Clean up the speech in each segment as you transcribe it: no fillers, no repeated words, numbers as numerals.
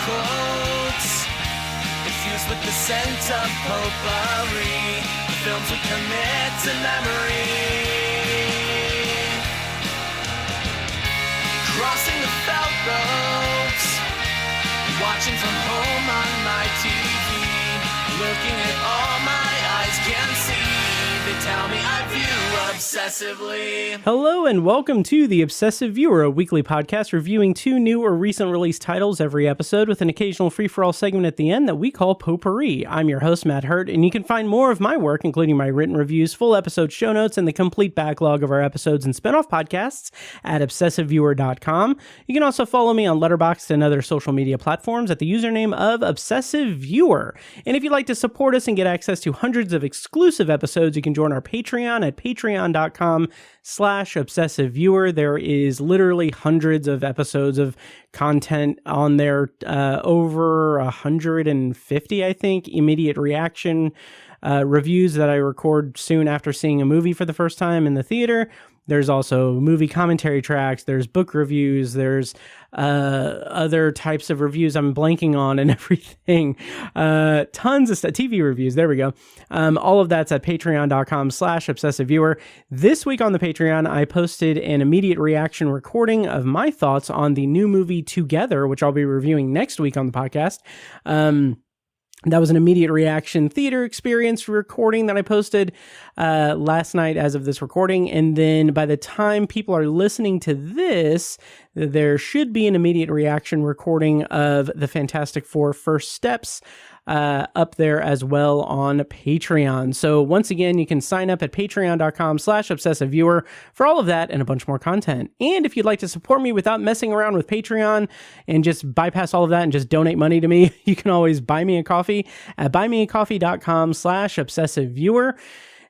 quotes, infused with the scent of potpourri, the films we commit to memory. Crossing the felt ropes, watching from home on my TV, looking at all my eyes can see. They tell me I view obsessively. Hello and welcome to The Obsessive Viewer, a weekly podcast reviewing 2 new or recent release titles every episode with an occasional free-for-all segment at the end that we call Potpourri. I'm your host, Matt Hurt, and you can find more of my work, including my written reviews, full episode show notes, and the complete backlog of our episodes and spin-off podcasts at obsessiveviewer.com. You can also follow me on Letterboxd and other social media platforms at the username of Obsessive Viewer. And if you'd like to support us and get access to hundreds of exclusive episodes, you can join our Patreon at patreon.com/obsessiveviewer. There is literally hundreds of episodes of content on there, over 150, I think, immediate reaction reviews that I record soon after seeing a movie for the first time in the theater. There's also movie commentary tracks, there's book reviews, there's other types of reviews I'm blanking on and everything. Tons of stuff, TV reviews, there we go. All of that's at patreon.com/obsessiveviewer. This week on the Patreon, I posted an immediate reaction recording of my thoughts on the new movie Together, which I'll be reviewing next week on the podcast. That was an immediate reaction theater experience recording that I posted last night as of this recording. And then by the time people are listening to this, there should be an immediate reaction recording of the Fantastic Four First Steps up there as well on Patreon. So once again, you can sign up at patreon.com/obsessiveviewer for all of that and a bunch more content. And if you'd like to support me without messing around with Patreon and just bypass all of that and just donate money to me, you can always buy me a coffee at buymeacoffee.com/obsessiveviewer.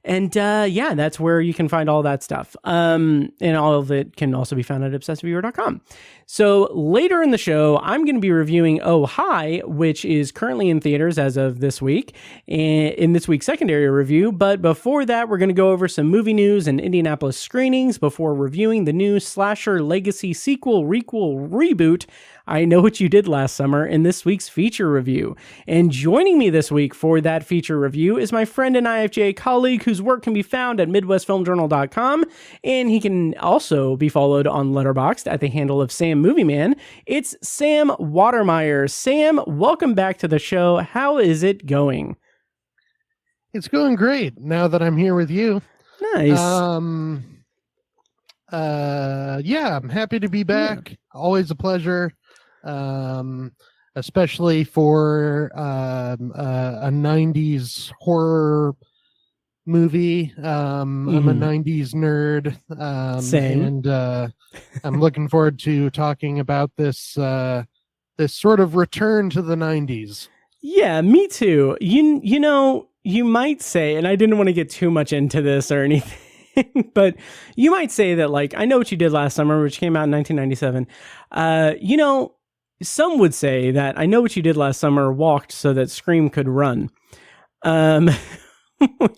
And yeah, that's where you can find all that stuff. And all of it can also be found at obsessiveviewer.com. So later in the show, I'm going to be reviewing Oh Hi, which is currently in theaters as of this week, in this week's secondary review. But before that, we're going to go over some movie news and Indianapolis screenings before reviewing the new slasher legacy sequel, requel, reboot, I Know What You Did Last Summer, in this week's feature review. And joining me this week for that feature review is my friend and IFJ colleague whose work can be found at MidwestFilmJournal.com, and he can also be followed on Letterboxd at the handle of Sam Movie Man. It's Sam Watermeier. Sam, welcome back to the show. How is it going? It's going great now that I'm here with you. Nice. Yeah, I'm happy to be back. Yeah. Always a pleasure. Especially for a 90s horror movie. I'm a 90s nerd. Same. And I'm looking forward to talking about this this sort of return to the 90s. Yeah, me too. You know, you might say, and I didn't want to get too much into this or anything, but you might say that, like, I Know What You Did Last Summer, which came out in 1997. You know, some would say that I Know What You Did Last Summer walked so that Scream could run.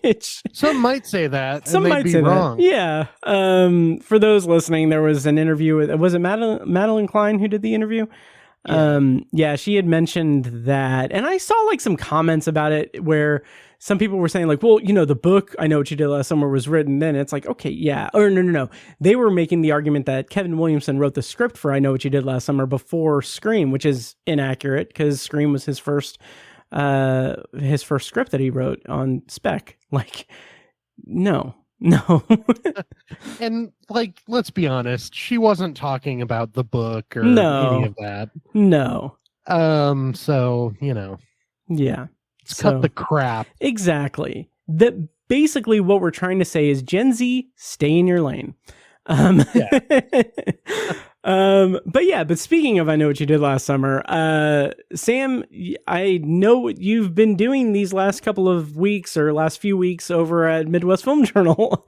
Which some might say that. Some and might be say wrong. That. Yeah. For those listening, there was an interview with, was it Madeline Klein who did the interview? Yeah, she had mentioned that, and I saw like some comments about it where some people were saying like, well, you know, the book I Know What You Did Last Summer was written then. It's like, okay, yeah. Or no. They were making the argument that Kevin Williamson wrote the script for I Know What You Did Last Summer before Scream, which is inaccurate because Scream was his first script that he wrote on spec. Like, no. And like, let's be honest, she wasn't talking about the book or any of that. No. So, you know. Yeah. Cut the crap. Exactly. That basically what we're trying to say is Gen Z, stay in your lane. Yeah. But speaking of I Know What You Did Last Summer, Sam, I know what you've been doing these last couple of weeks or last few weeks over at Midwest Film Journal.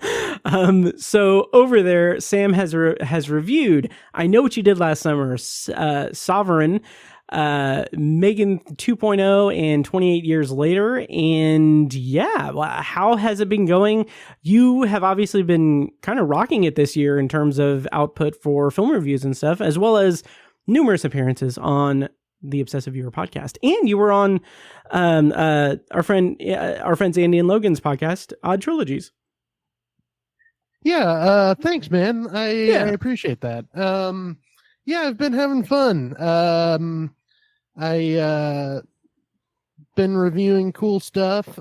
So over there, Sam has reviewed I Know What You Did Last Summer, Sovereign, Megan 2.0 and 28 years later. And yeah, how has it been going? You have obviously been kind of rocking it this year in terms of output for film reviews and stuff, as well as numerous appearances on the Obsessive Viewer podcast, and you were on our friends Andy and Logan's podcast, Odd Trilogies. Yeah, thanks, man. I appreciate that. Yeah, I've been having fun. I been reviewing cool stuff.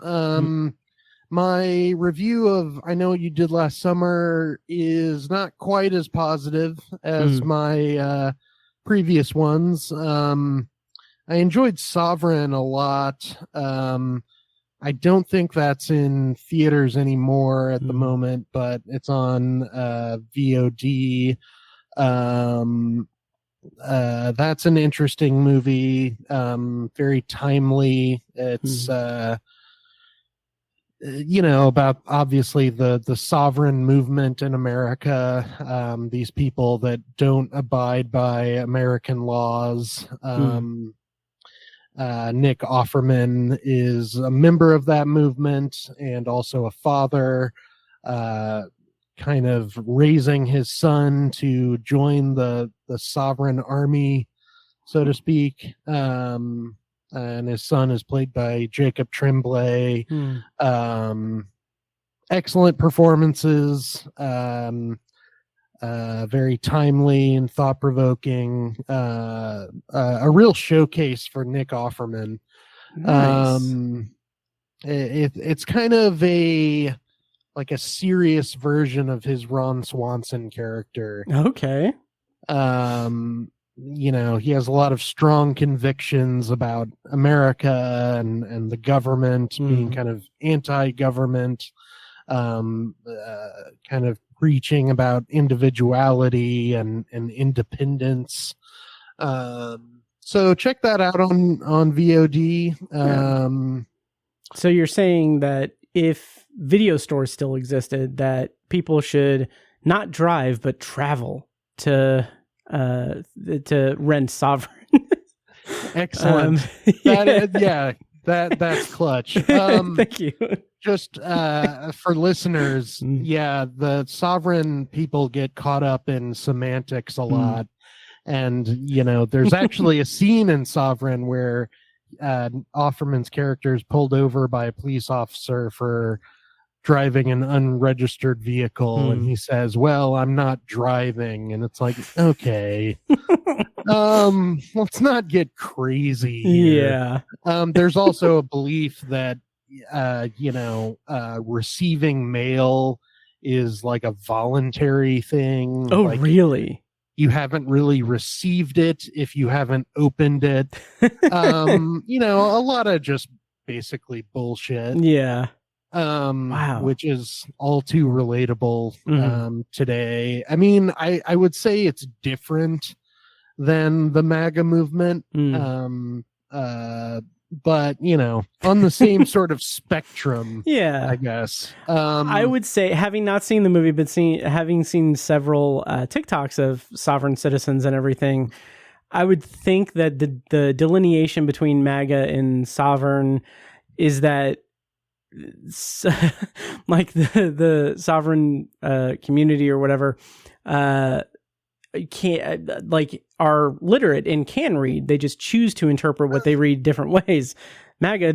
My review of I Know What You Did Last Summer is not quite as positive as my previous ones. I enjoyed Sovereign a lot. I don't think that's in theaters anymore at the moment, but it's on VOD. That's an interesting movie. Very timely. It's about obviously the sovereign movement in America. These people that don't abide by American laws. Nick Offerman is a member of that movement and also a father, kind of raising his son to join the sovereign army, so to speak. And his son is played by Jacob Tremblay. Excellent performances. Very timely and thought-provoking. A real showcase for Nick Offerman. Nice. It's kind of a serious version of his Ron Swanson character. Okay. He has a lot of strong convictions about America and the government being kind of anti-government, kind of preaching about individuality and independence. So check that out on VOD. So you're saying that if video stores still existed, that people should not drive but travel to rent Sovereign. Excellent. That's clutch. Thank you. Just for listeners, the Sovereign people get caught up in semantics a lot. And, there's actually a scene in Sovereign where Offerman's character is pulled over by a police officer for driving an unregistered vehicle, and he says, "Well, I'm not driving," and it's like, okay, let's not get crazy here. There's also a belief that receiving mail is like a voluntary thing. Oh, really? You haven't really received it if you haven't opened it. A lot of just basically bullshit. Yeah. Wow. Which is all too relatable today. I mean, I would say it's different than the MAGA movement. But on the same sort of spectrum, I guess. I would say, having not seen the movie, but having seen several TikToks of sovereign citizens and everything, I would think that the delineation between MAGA and sovereign is that like the sovereign community or whatever can't are literate and can read. They just choose to interpret what they read different ways. MAGA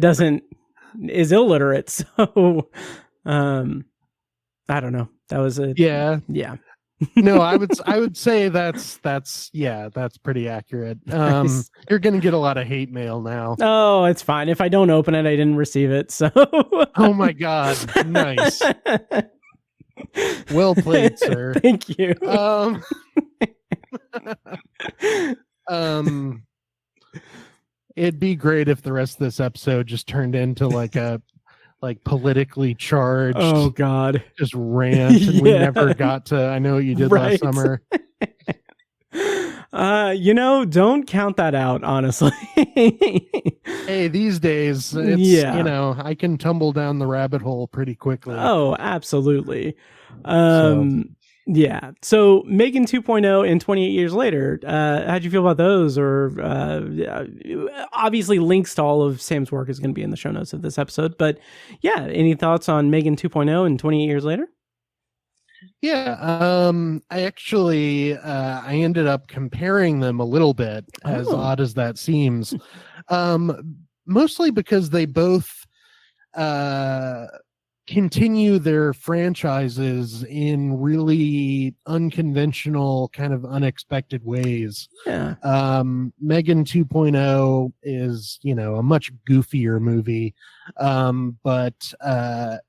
is illiterate. So I don't know. That was yeah. No, I would say that's pretty accurate. Nice. You're gonna get a lot of hate mail now. Oh, it's fine. If I don't open it, I didn't receive it. So oh my God. Nice. Well played, sir. Thank you. It'd be great if the rest of this episode just turned into like a politically charged, oh God, just rant, and we never got to I Know What You Did Last Summer. Don't count that out, honestly. Hey, these days it's I can tumble down the rabbit hole pretty quickly. Oh, absolutely. Yeah. So Megan 2.0 and 28 Years Later, how'd you feel about those? Or obviously links to all of Sam's work is going to be in the show notes of this episode. But yeah, any thoughts on Megan 2.0 and 28 Years Later? Yeah, I actually I ended up comparing them a little bit, as odd as that seems. Mostly because they both continue their franchises in really unconventional, kind of unexpected ways. Yeah. Megan 2.0 is, a much goofier movie, but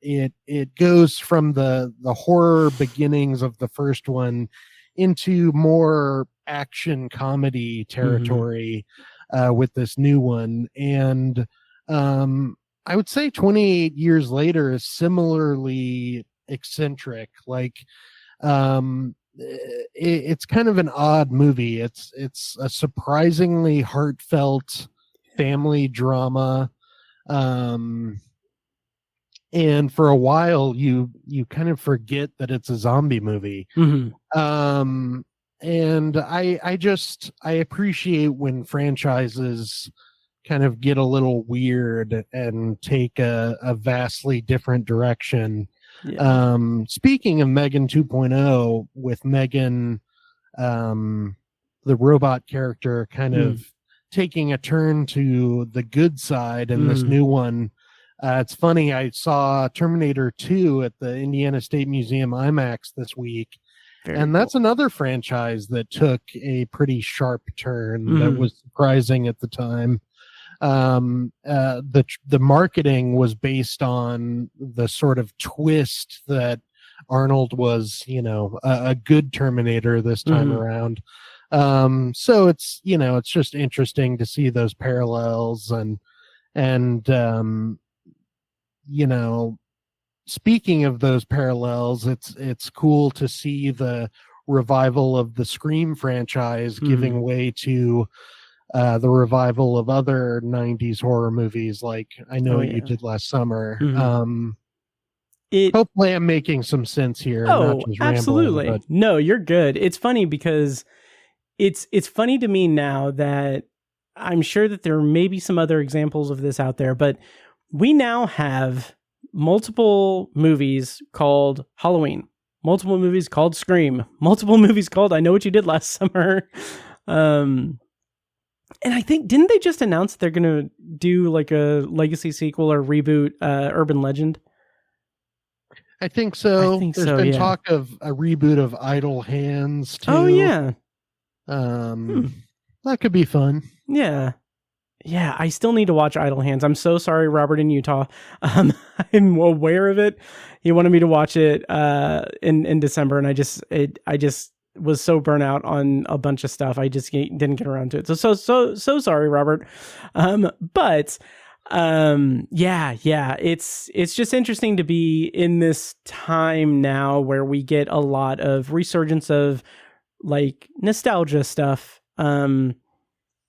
it goes from the horror beginnings of the first one into more action comedy territory with this new one. And I would say 28 years later is similarly eccentric. Like, it's kind of an odd movie. It's a surprisingly heartfelt family drama. And for a while you kind of forget that it's a zombie movie. And I appreciate when franchises kind of get a little weird and take a vastly different direction. Yeah. Speaking of Megan 2.0, with Megan, the robot character, kind of taking a turn to the good side in this new one. It's funny, I saw Terminator 2 at the Indiana State Museum IMAX this week. And that's another franchise that took a pretty sharp turn that was surprising at the time. The marketing was based on the sort of twist that Arnold was, a good Terminator this time around. So it's, it's just interesting to see those parallels and speaking of those parallels, it's cool to see the revival of the Scream franchise giving way to the revival of other 90s horror movies, like I Know What You Did Last Summer. Hopefully I'm making some sense here. Oh, not just absolutely. rambling, No, you're good. It's funny because it's funny to me now that I'm sure that there may be some other examples of this out there, but we now have multiple movies called Halloween, multiple movies called Scream, multiple movies called I Know What You Did Last Summer. And I think, didn't they just announce that they're going to do like a legacy sequel or reboot Urban Legend? I think so. There's been talk of a reboot of Idle Hands too. Oh yeah. That could be fun. Yeah. Yeah, I still need to watch Idle Hands. I'm so sorry, Robert in Utah. I'm aware of it. He wanted me to watch it in December, and I just was so burnt out on a bunch of stuff. I just didn't get around to it. So sorry, Robert. But it's just interesting to be in this time now where we get a lot of resurgence of like nostalgia stuff.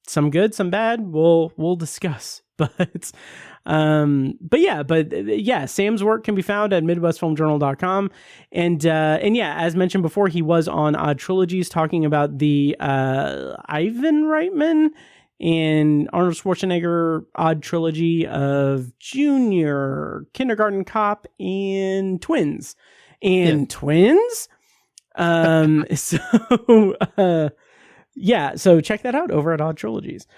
Some good, some bad, we'll discuss. But Sam's work can be found at MidwestFilmJournal.com. And as mentioned before, he was on Odd Trilogies talking about the Ivan Reitman and Arnold Schwarzenegger Odd Trilogy of Junior, Kindergarten Cop, and Twins. Twins? So check that out over at Odd Trilogies.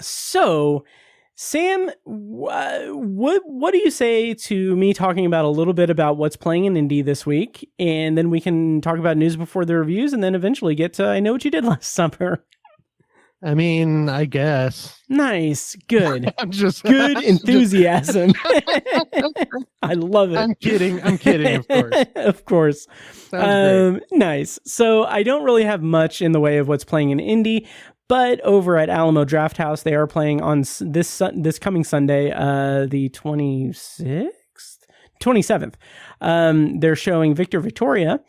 So Sam, what do you say to me talking about a little bit about what's playing in Indy this week, and then we can talk about news before the reviews, and then eventually get to I Know What You Did Last Summer. I mean, I guess. Nice. Good. Good enthusiasm. I love it. I'm kidding, of course. Of course. Sounds great. Nice. So I don't really have much in the way of what's playing in Indy, but over at Alamo Drafthouse, they are playing on this coming Sunday, the 27th. They're showing Victor Victoria,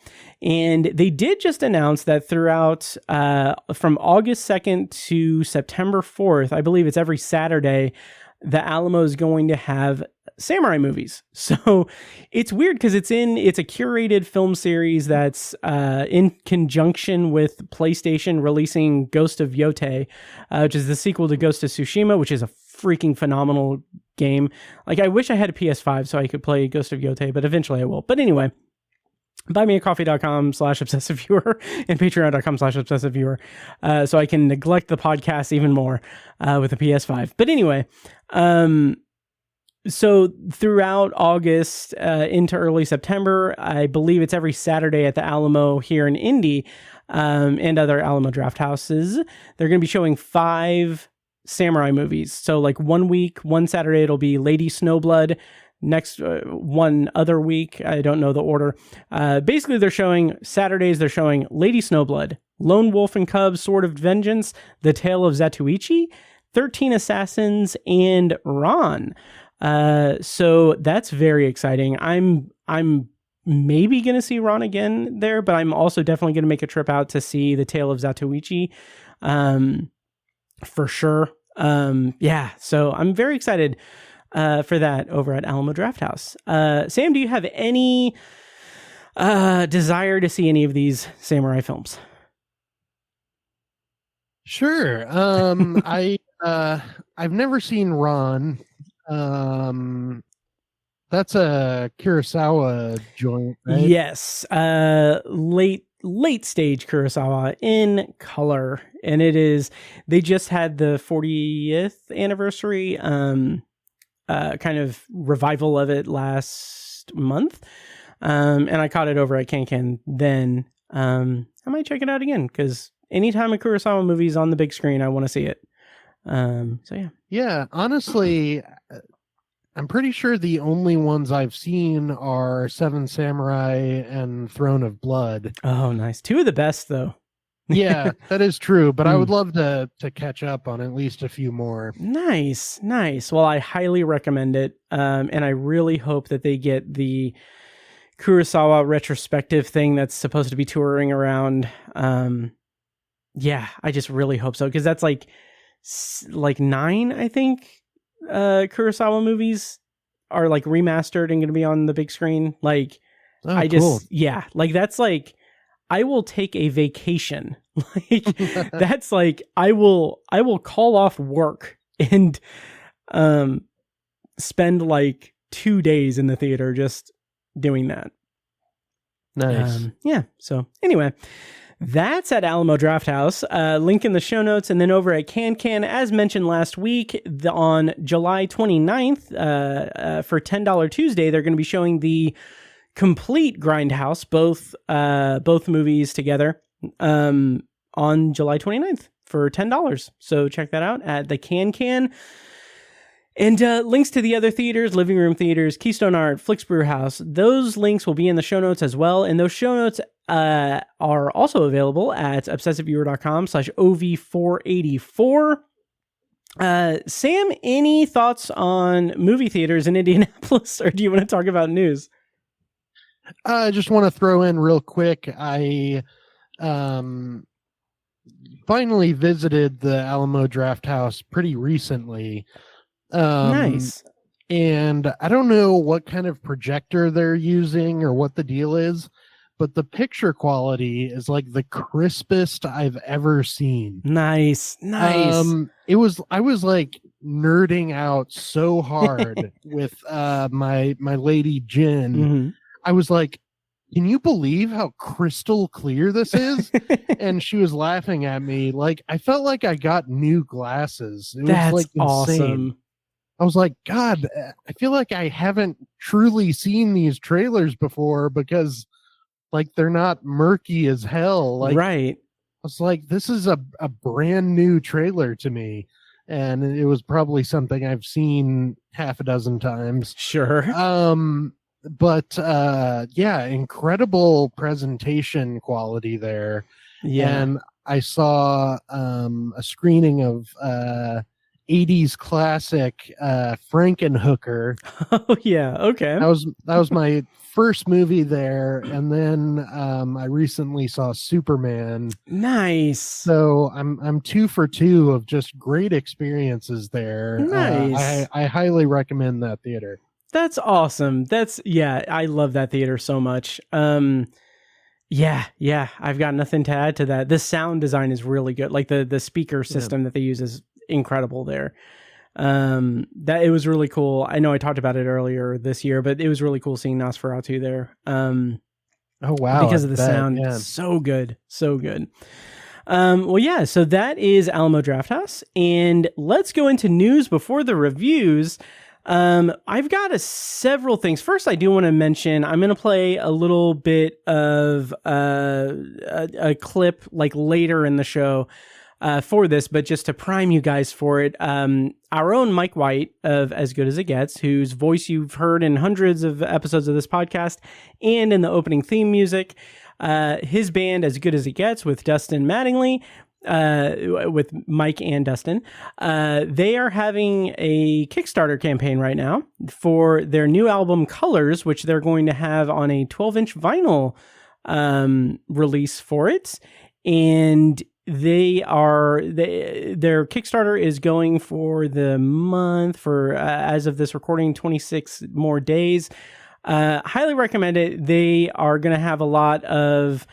and they did just announce that throughout from August 2nd to September 4th, I believe it's every Saturday, the Alamo is going to have samurai movies. So it's weird because it's a curated film series that's in conjunction with PlayStation releasing Ghost of Yotei, which is the sequel to Ghost of Tsushima, which is a freaking phenomenal game. Like, I wish I had a PS5 so I could play Ghost of Yotei, but eventually I will. But anyway, buymeacoffee.com/obsessiveviewer and patreon.com/obsessiveviewer, so I can neglect the podcast even more with the PS5. But anyway, so throughout August into early September, I believe it's every Saturday at the Alamo here in Indy, and other Alamo draft houses, they're going to be showing 5 samurai movies. So like one week, one Saturday, it'll be Lady Snowblood. Next one other week, I don't know the order. Basically, they're showing Lady Snowblood, Lone Wolf and Cub, Sword of Vengeance, The Tale of Zatoichi, 13 Assassins, and Ron. So that's very exciting. I'm maybe going to see Ron again there, but I'm also definitely going to make a trip out to see The Tale of Zatoichi, for sure. Yeah, so I'm very excited for that over at Alamo Drafthouse. Sam, do you have any desire to see any of these samurai films? Sure. I've never seen Ron. That's a Kurosawa joint, right? Yes. Late stage Kurosawa in color, and they just had the 40th anniversary kind of revival of it last month, and I caught it over at Can then. I might check it out again, because anytime a Kurosawa movie is on the big screen, I want to see it. So yeah, honestly, I'm pretty sure the only ones I've seen are Seven Samurai and Throne of Blood. Oh, nice. 2 of the best, though. Yeah, that is true, but I would love to catch up on at least a few more. Nice. Well, I highly recommend it, and I really hope that they get the Kurosawa retrospective thing that's supposed to be touring around. Yeah, I just really hope so, because that's like 9, I think, Kurosawa movies are like remastered and going to be on the big screen. Like, cool. Like, that's like, I will take a vacation. Like, that's like, I will call off work and spend like 2 days in the theater just doing that. Nice. Yeah. So anyway, that's at Alamo Drafthouse. Link in the show notes. And then over at Can, as mentioned last week, on July 29th, for $10 Tuesday, they're going to be showing the complete Grindhouse, both movies together, on July 29th for $10. So check that out at the Can. And links to the other theaters, Living Room Theaters, Keystone Art, Flix Brewhouse, those links will be in the show notes as well. And those show notes are also available at obsessiveviewer.com/OV484. Sam, any thoughts on movie theaters in Indianapolis, or do you want to talk about news? I just want to throw in real quick. I finally visited the Alamo Drafthouse pretty recently. Nice. And I don't know what kind of projector they're using or what the deal is, but the picture quality is like the crispest I've ever seen. Nice. I was like nerding out so hard with my lady Jen. Mm-hmm. I was like, can you believe how crystal clear this is? And she was laughing at me. Like, I felt like I got new glasses. That's was like insane. Awesome. I was like, God, I feel like I haven't truly seen these trailers before, because like they're not murky as hell. Like, right. I was like, this is a brand new trailer to me. And it was probably something I've seen half a dozen times. Sure. But yeah, incredible presentation quality there. Yeah. And I saw a screening of 80s classic Frankenhooker. Oh yeah, okay. That was my first movie there, and then I recently saw Superman. Nice. So I'm 2 for 2 of just great experiences there. Nice. I highly recommend that theater. That's awesome. I love that theater so much. Yeah, I've got nothing to add to that. The sound design is really good. Like the speaker system that they use is incredible there. That it was really cool. I know I talked about it earlier this year, but it was really cool seeing Nosferatu there. Oh wow! Because of the sound, so good, so good. Well, yeah. So that is Alamo Drafthouse, and let's go into news before the reviews. I've got several things. First, I do want to mention I'm going to play a little bit of a clip like later in the show for this, but just to prime you guys for it. Our own Mike White of As Good As It Gets, whose voice you've heard in hundreds of episodes of this podcast and in the opening theme music. His band As Good As It Gets with Dustin Mattingly, with Mike and Dustin, they are having a Kickstarter campaign right now for their new album Colors, which they're going to have on a 12-inch vinyl release for it. And their Kickstarter is going for the month for, as of this recording, 26 more days. Highly recommend it. They are going to have a lot of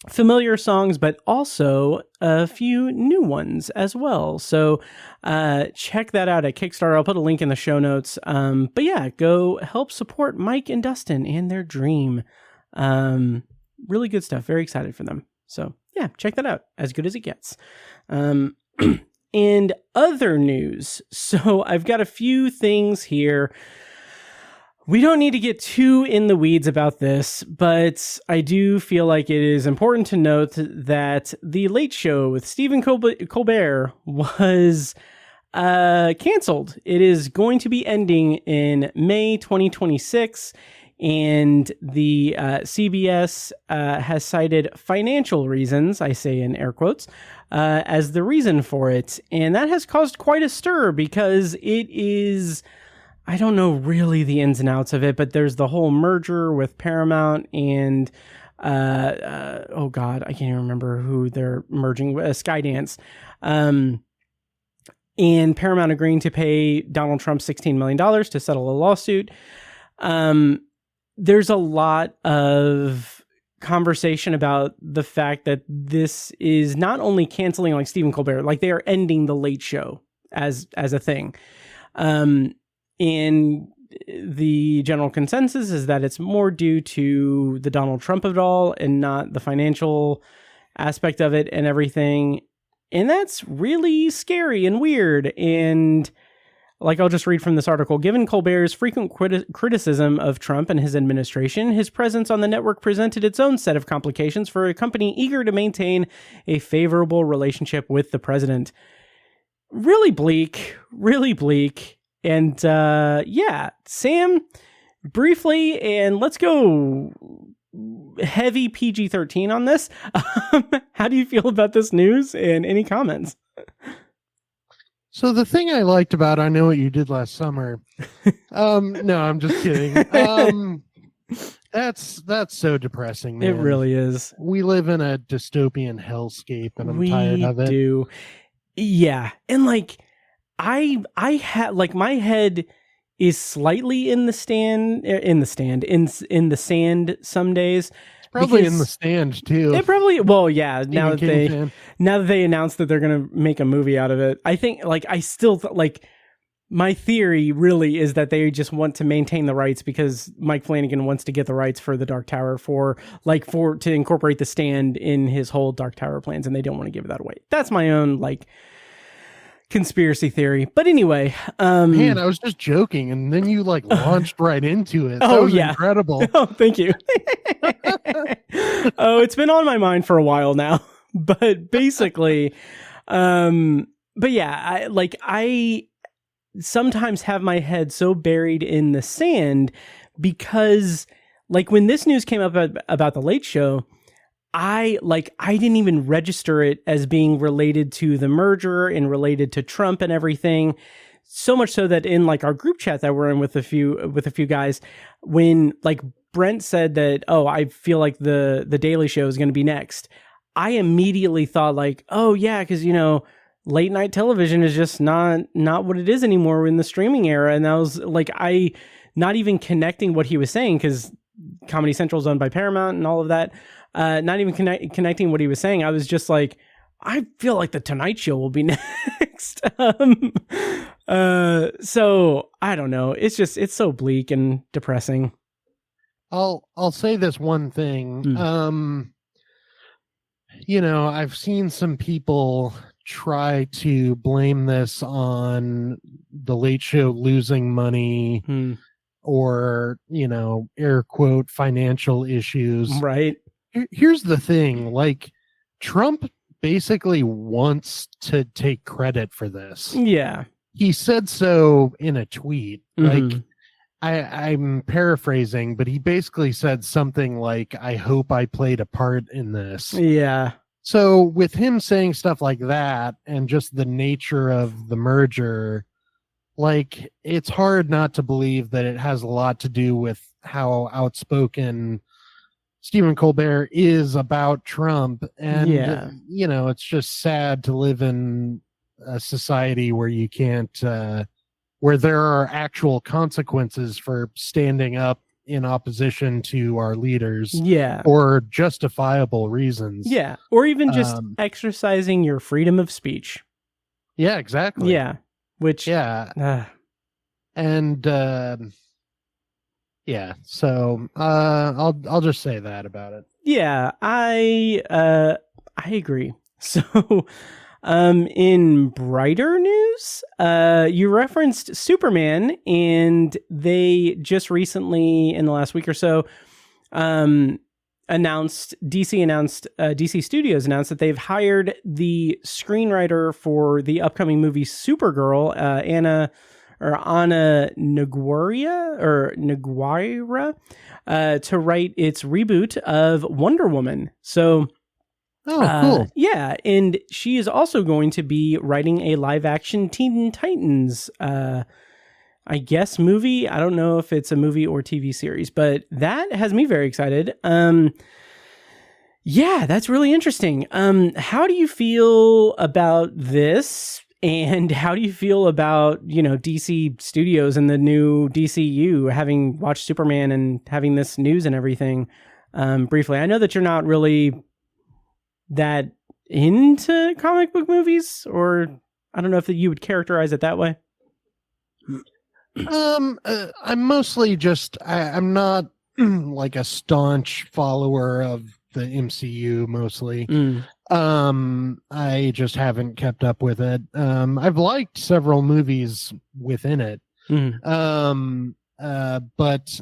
familiar songs, but also a few new ones as well. So check that out at Kickstarter. I'll put a link in the show notes. But yeah, go help support Mike and Dustin and their dream. Really good stuff. Very excited for them. So yeah, check that out. As Good As It Gets. And other news. So I've got a few things here. We don't need to get too in the weeds about this, but I do feel like it is important to note that The Late Show with Stephen Colbert was canceled. It is going to be ending in May 2026, and the CBS has cited financial reasons, I say in air quotes, as the reason for it. And that has caused quite a stir because it is... I don't know really the ins and outs of it, but there's the whole merger with Paramount and, oh God, I can't even remember who they're merging with, Skydance. And Paramount agreeing to pay Donald Trump $16 million to settle a lawsuit. There's a lot of conversation about the fact that this is not only canceling like Stephen Colbert, like they are ending the Late Show as a thing. And the general consensus is that it's more due to the Donald Trump of it all and not the financial aspect of it and everything. And that's really scary and weird. And like, I'll just read from this article. Given Colbert's frequent criticism of Trump and his administration, his presence on the network presented its own set of complications for a company eager to maintain a favorable relationship with the president. Really bleak, really bleak. And yeah, Sam, briefly, and let's go heavy PG-13 on this. How do you feel about this news, and any comments? So the thing I liked about I Know What You Did Last Summer, no, I'm just kidding. That's so depressing, man. It really is. We live in a dystopian hellscape, and I'm tired of it. We do. Yeah, and like... I had like my head is slightly in the sand some days. It's probably in the stand too. It probably, well, yeah. Now that they announced that they're gonna make a movie out of it, I think like I still like my theory really is that they just want to maintain the rights because Mike Flanagan wants to get the rights for the Dark Tower to incorporate the stand in his whole Dark Tower plans, and they don't want to give that away. That's my own like conspiracy theory. But anyway, man, I was just joking, and then you like launched right into it. That was incredible. Oh, thank you. Oh, it's been on my mind for a while now. But basically, but yeah, I sometimes have my head so buried in the sand because like when this news came up about the Late Show, I didn't even register it as being related to the merger and related to Trump and everything. So much so that in like our group chat that we're in with a few guys, when like Brent said that, oh, I feel like the Daily Show is going to be next, I immediately thought like, oh yeah, because you know late night television is just not what it is anymore in the streaming era. And I was like, not even connecting what he was saying because Comedy Central is owned by Paramount and all of that. Not even connecting what he was saying. I was just like, I feel like the Tonight Show will be next. So I don't know. It's so bleak and depressing. I'll say this one thing. I've seen some people try to blame this on the Late Show losing money or, air quote, financial issues. Right. Here's the thing. Like, Trump basically wants to take credit for this. Yeah. He said so in a tweet. Like, I'm paraphrasing, but he basically said something like, I hope I played a part in this. Yeah. So with him saying stuff like that and just the nature of the merger, like, it's hard not to believe that it has a lot to do with how outspoken Stephen Colbert is about Trump. And, it's just sad to live in a society where you can't, where there are actual consequences for standing up in opposition to our leaders, or justifiable reasons, or even just exercising your freedom of speech. Yeah, exactly. Which and so I'll just say that about it. I agree. So in brighter news, you referenced Superman, and they just recently, in the last week or so, DC Studios announced that they've hired the screenwriter for the upcoming movie Supergirl, Anna Naguira, to write its reboot of Wonder Woman. So, cool. Yeah, and she is also going to be writing a live-action Teen Titans, I guess, movie. I don't know if it's a movie or TV series, but that has me very excited. That's really interesting. How do you feel about this? And how do you feel about, DC Studios and the new DCU, having watched Superman and having this news and everything? Briefly, I know that you're not really that into comic book movies, or I don't know if you would characterize it that way. I'm mostly just, I'm not like a staunch follower of the MCU mostly. I just haven't kept up with it. I've liked several movies within it. But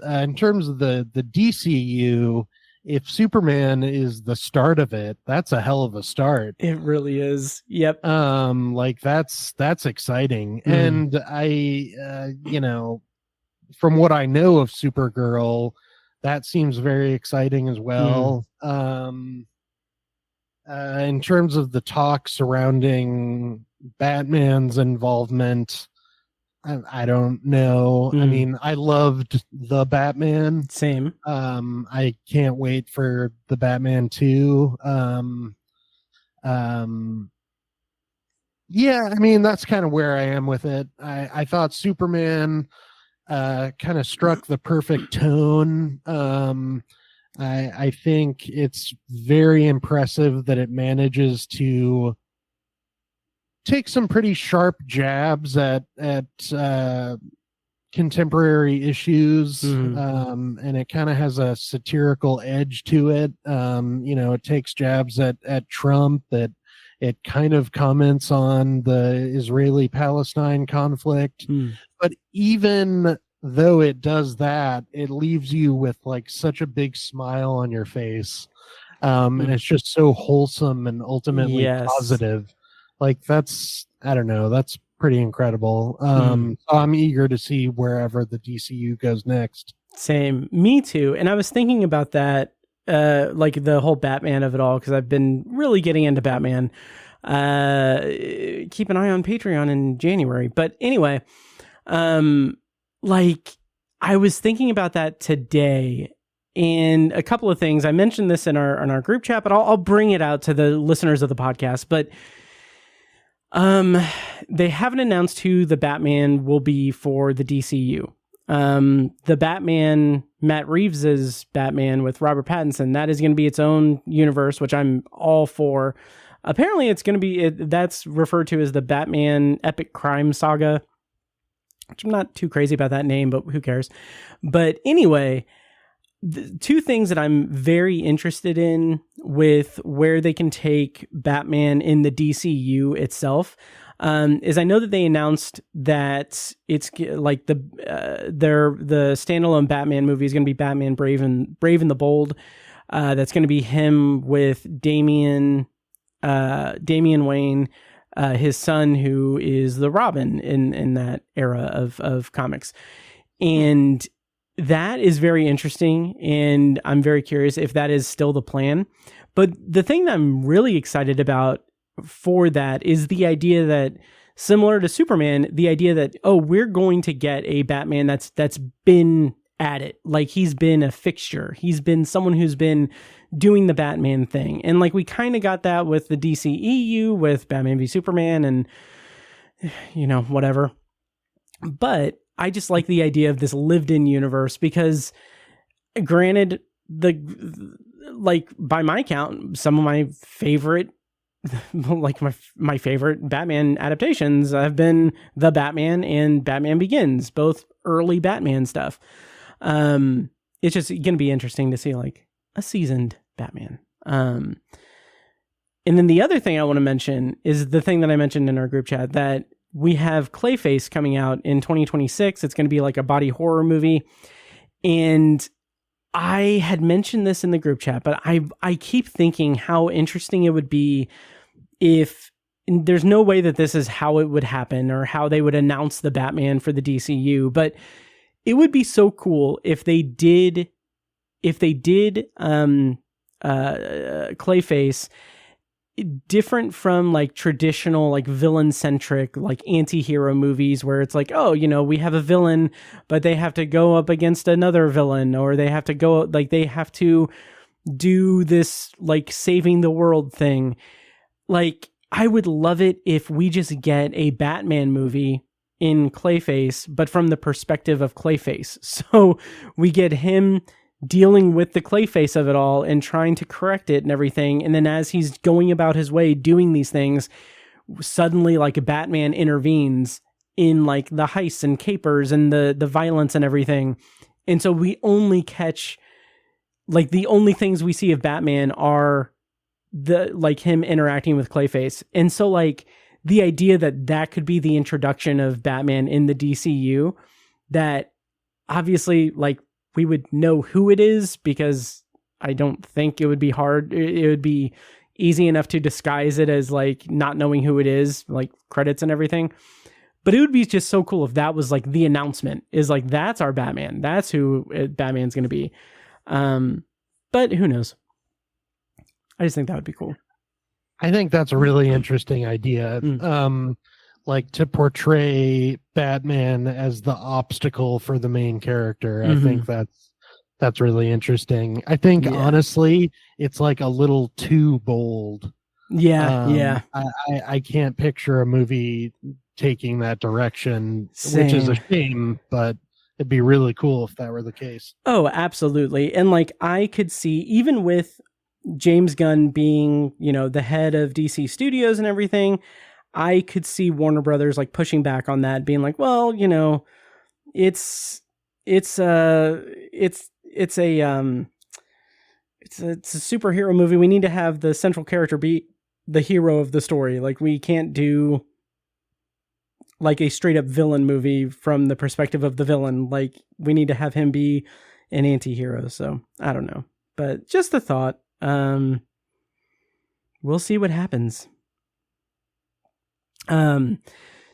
in terms of the DCU, if Superman is the start of it, that's a hell of a start. It really is. Yep. That's exciting. And I, from what I know of Supergirl, that seems very exciting as well. In terms of the talk surrounding Batman's involvement, I don't know. I mean, I loved the Batman. Same. I can't wait for the Batman 2. I mean, that's kind of where I am with it. I thought Superman kind of struck the perfect tone. I think it's very impressive that it manages to take some pretty sharp jabs at contemporary issues, and it kind of has a satirical edge to it. It takes jabs at Trump, that it kind of comments on the Israeli-Palestine conflict, but even though it does that, it leaves you with like such a big smile on your face, and it's just so wholesome and ultimately positive. Like, that's pretty incredible. So I'm eager to see wherever the DCU goes next. Same. Me too. And I was thinking about that, like the whole Batman of it all, because I've been really getting into Batman. Keep an eye on Patreon in January. But anyway, like, I was thinking about that today, and a couple of things. I mentioned this in our group chat, but I'll bring it out to the listeners of the podcast. But they haven't announced who the Batman will be for the DCU. The Batman, Matt Reeves's Batman with Robert Pattinson, that is going to be its own universe, which I'm all for. apparently it's going to be, that's referred to as the Batman Epic Crime Saga, which I'm not too crazy about that name, but who cares? But anyway, the two things that I'm very interested in with where they can take Batman in the DCU itself is I know that they announced that it's like the standalone Batman movie is going to be Batman Brave and the Bold. That's going to be him with Damian Wayne, his son, who is the Robin in that era of comics. And that is very interesting, and I'm very curious if that is still the plan. But the thing that I'm really excited about for that is the idea that, similar to Superman, the idea that, oh, we're going to get a Batman that's been at it. Like, he's been a fixture. He's been someone who's been doing the Batman thing. And like, we kind of got that with the DCEU, with Batman v Superman and, whatever. But I just like the idea of this lived-in universe because, granted, by my count, some of my favorite, like my favorite Batman adaptations have been The Batman and Batman Begins, both early Batman stuff. It's just going to be interesting to see like a seasoned Batman. And then the other thing I want to mention is the thing that I mentioned in our group chat, that we have Clayface coming out in 2026. It's going to be like a body horror movie. And I had mentioned this in the group chat, but I keep thinking how interesting it would be if there's no way that this is how it would happen or how they would announce the Batman for the DCU, but it would be so cool if they did Clayface different from like traditional like villain centric like anti-hero movies where it's like, oh, we have a villain but they have to go up against another villain, or they have to go like they have to do this like saving the world thing. Like, I would love it if we just get a Batman movie in Clayface but from the perspective of Clayface. So we get him dealing with the Clayface of it all and trying to correct it and everything. And then as he's going about his way doing these things, suddenly like Batman intervenes in like the heists and capers and the violence and everything. And so we only catch, like, the only things we see of Batman are like him interacting with Clayface. And so like the idea that could be the introduction of Batman in the DCU, that obviously like we would know who it is, because I don't think it would be hard. It would be easy enough to disguise it as like not knowing who it is, like credits and everything. But it would be just so cool if that was like the announcement, is like, that's our Batman. That's who Batman's going to be. But who knows? I just think that would be cool. I think that's a really interesting idea. Like to portray Batman as the obstacle for the main character. I think that's really interesting. I think honestly, it's like a little too bold. Yeah. I can't picture a movie taking that direction, which is a shame, but it'd be really cool if that were the case. Oh, absolutely. And like, I could see, even with James Gunn being, the head of DC Studios and everything, I could see Warner Brothers like pushing back on that, being like, well, it's a superhero movie. We need to have the central character be the hero of the story. Like, we can't do like a straight up villain movie from the perspective of the villain. Like, we need to have him be an anti-hero. So I don't know, but just a thought. We'll see what happens.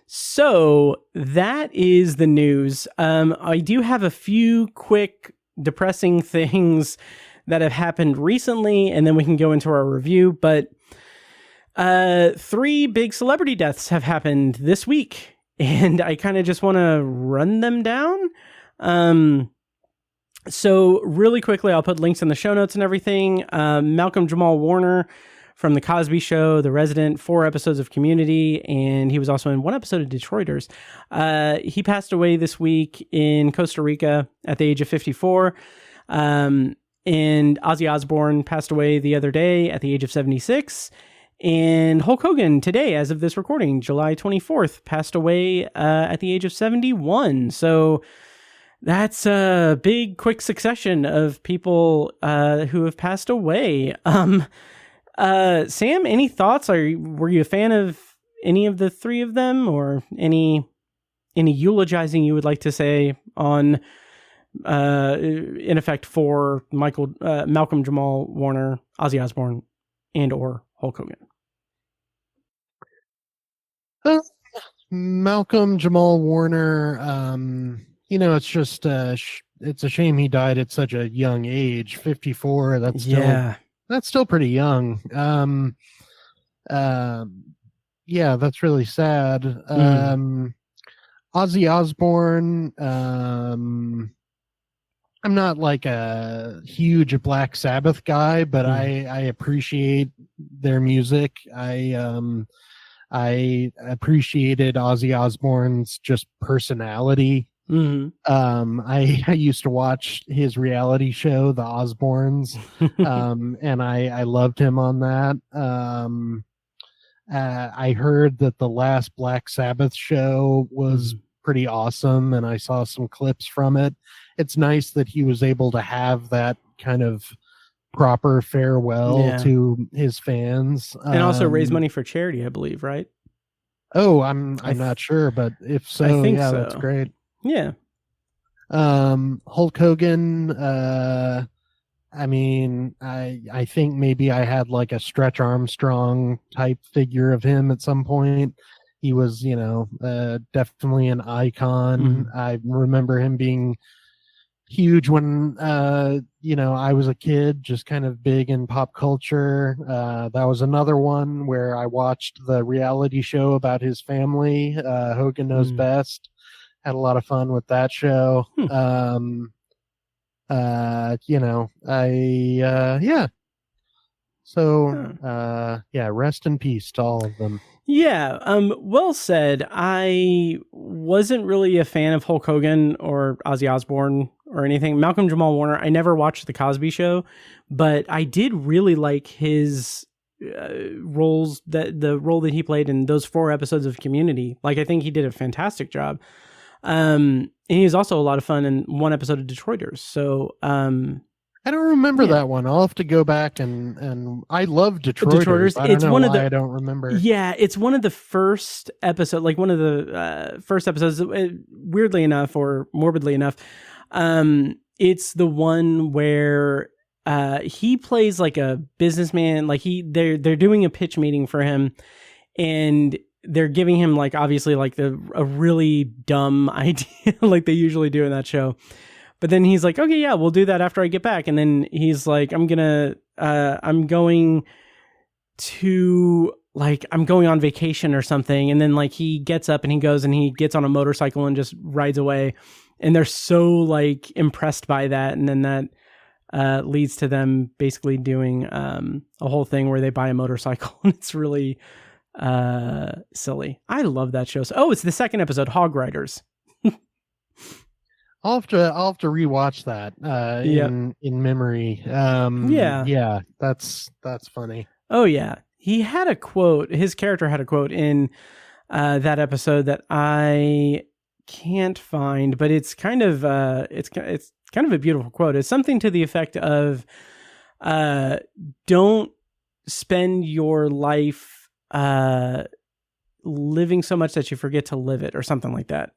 So that is the news. I do have a few quick depressing things that have happened recently, and then we can go into our review. But 3 big celebrity deaths have happened this week, and I kind of just want to run them down. So really quickly, I'll put links in the show notes and everything. Malcolm Jamal Warner from The Cosby Show, The Resident, 4 episodes of Community, and he was also in 1 episode of Detroiters. He passed away this week in Costa Rica at the age of 54. And Ozzy Osbourne passed away the other day at the age of 76. And Hulk Hogan today, as of this recording, July 24th, passed away at the age of 71. So that's a big, quick succession of people who have passed away. Sam, any thoughts? Were you a fan of any of the three of them, or any eulogizing you would like to say on, in effect, for Malcolm Jamal Warner, Ozzy Osbourne, and or Hulk Hogan? Malcolm Jamal Warner, it's just it's a shame he died at such a young age, 54. That's still pretty young. That's really sad. Ozzy Osbourne, I'm not like a huge Black Sabbath guy, but I appreciate their music. I appreciated Ozzy Osbourne's just personality. I used to watch his reality show, The Osbournes, and I loved him on that. I heard that the last Black Sabbath show was pretty awesome, and I saw some clips from it. It's nice that he was able to have that kind of proper farewell to his fans, and also raise money for charity, I believe, right? Oh, I'm not sure, but if so, I think so. That's great. Yeah. Hulk Hogan, I think maybe I had like a Stretch Armstrong type figure of him at some point. He was, definitely an icon. I remember him being huge when, I was a kid, just kind of big in pop culture. That was another one where I watched the reality show about his family, Hogan Knows Best. Had a lot of fun with that show. Rest in peace to all of them. Yeah, well said. I wasn't really a fan of Hulk Hogan or Ozzy Osbourne or anything. Malcolm Jamal Warner, I never watched The Cosby Show, but I did really like his roles, the role that he played in those 4 episodes of Community. Like, I think he did a fantastic job. And he was also a lot of fun in one episode of Detroiters. So, I don't remember that one. I'll have to go back and I love Detroiters. I don't know why I don't remember. Yeah, it's one of the first episodes, like one of the first episodes, weirdly enough or morbidly enough. It's the one where he plays like a businessman, like they're doing a pitch meeting for him, and they're giving him like obviously like a really dumb idea like they usually do in that show. But then he's like, okay, yeah, we'll do that after I get back. And then he's like, I'm going on vacation or something. And then like he gets up and he goes and he gets on a motorcycle and just rides away. And they're so like impressed by that. And then that leads to them basically doing a whole thing where they buy a motorcycle. And it's really silly. I love that show. So, it's the second episode, Hog Riders. I'll have to rewatch that in memory. That's funny. Oh yeah, he had a quote. His character had a quote in that episode that I can't find, but it's kind of it's kind of a beautiful quote. It's something to the effect of, "Don't spend your life living so much that you forget to live it," or something like that.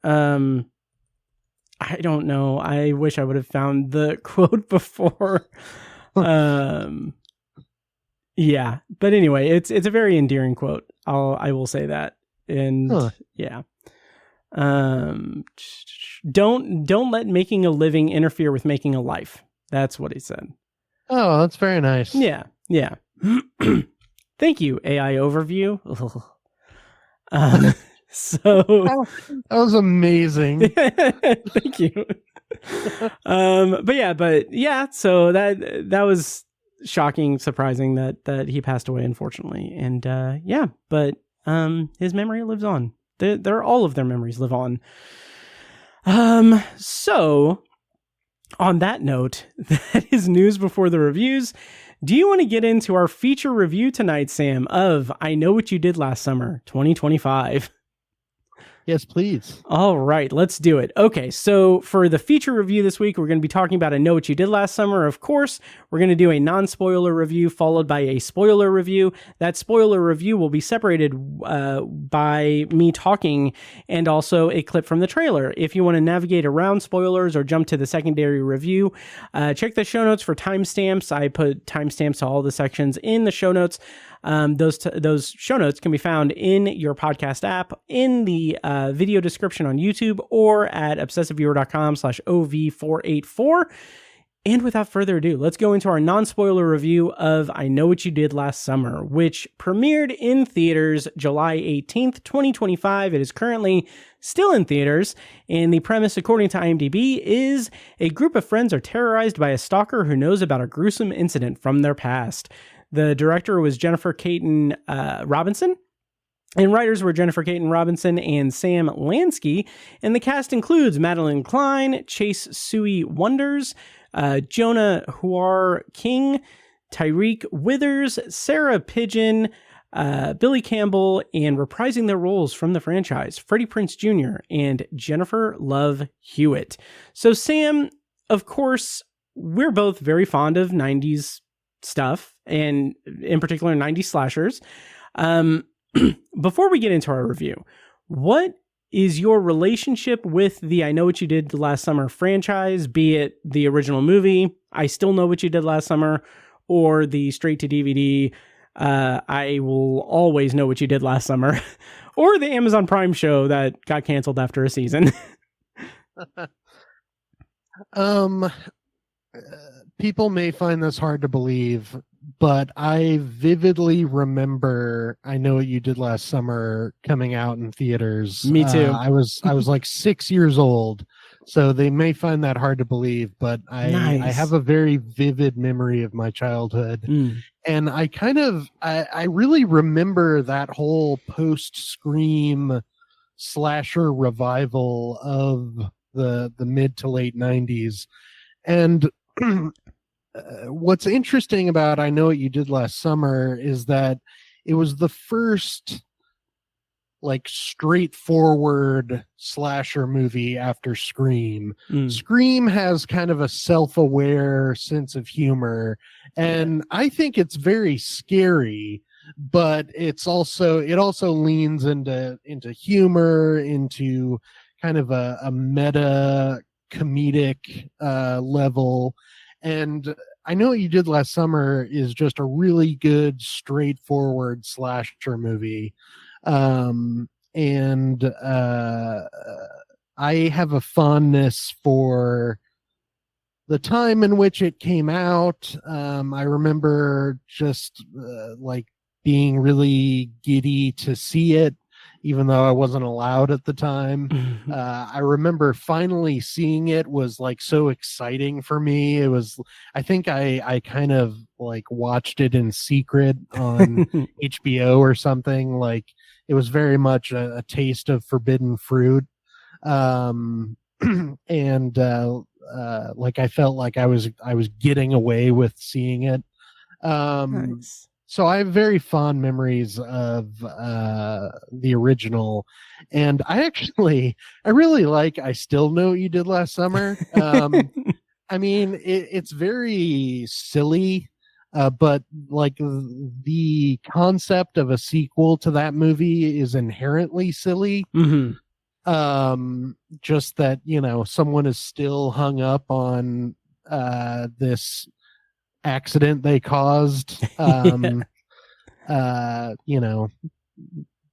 I don't know. I wish I would have found the quote before. Yeah, but anyway, it's a very endearing quote. I will say that. And don't let making a living interfere with making a life. That's what he said. Oh, that's very nice. Yeah. Thank you, AI overview. So that was amazing. Thank you. But yeah, so that was shocking, surprising that he passed away, unfortunately. And but his memory lives on. All of their memories live on. So on that note, that is news before the reviews. Do you want to get into our feature review tonight, Sam, of I Know What You Did Last Summer 2025? Yes, please. All right, let's do it. Okay, so for the feature review this week, we're going to be talking about I Know What You Did Last Summer. Of course, we're going to do a non-spoiler review followed by a spoiler review. That spoiler review will be separated by me talking and also a clip from the trailer. If you want to navigate around spoilers or jump to the secondary review, check the show notes for timestamps. I put timestamps to all the sections in the show notes. Those show notes can be found in your podcast app, in the video description on YouTube, or at obsessiveviewer.com/OV484. And without further ado, let's go into our non-spoiler review of I Know What You Did Last Summer, which premiered in theaters July 18th, 2025. It is currently still in theaters, and the premise, according to IMDb, is a group of friends are terrorized by a stalker who knows about a gruesome incident from their past. The director was Jennifer Caton Robinson, and writers were Jennifer Caton Robinson and Sam Lansky. And the cast includes Madeline Klein, Chase Sui Wonders, Jonah Huar King, Tyreek Withers, Sarah Pigeon, Billy Campbell, and reprising their roles from the franchise, Freddie Prinze Jr. and Jennifer Love Hewitt. So, Sam, of course, we're both very fond of 90s stuff, and in particular 90s slashers. Before we get into our review, what is your relationship with the I Know What You Did Last Summer franchise, be it the original movie, I Still Know What You Did Last Summer, or the straight to DVD, I Will Always Know What You Did Last Summer, or the Amazon Prime show that got canceled after a season? People may find this hard to believe, but I vividly remember I Know What You Did Last Summer coming out in theaters. Me too. I was like 6 years old, so they may find that hard to believe, but I have a very vivid memory of my childhood. And I really remember that whole post-Scream slasher revival of the mid to late 90s. And what's interesting about I Know What You Did Last Summer is that it was the first like straightforward slasher movie after Scream. Scream has kind of a self-aware sense of humor, and I think it's very scary, but it also leans into humor, into kind of a meta comedic level. And I Know What You Did Last Summer is just a really good, straightforward slasher movie. I have a fondness for the time in which it came out. I remember just like being really giddy to see it, even though I wasn't allowed at the time. I remember finally seeing it was like so exciting for me. It was, I think I kind of like watched it in secret on HBO or something. Like it was very much a taste of forbidden fruit. Like I felt like I was getting away with seeing it. Nice. So I have very fond memories of the original, and I really like I Still Know What You Did Last Summer. I mean, it's very silly, but like the concept of a sequel to that movie is inherently silly. Just that, you know, someone is still hung up on this accident they caused you know,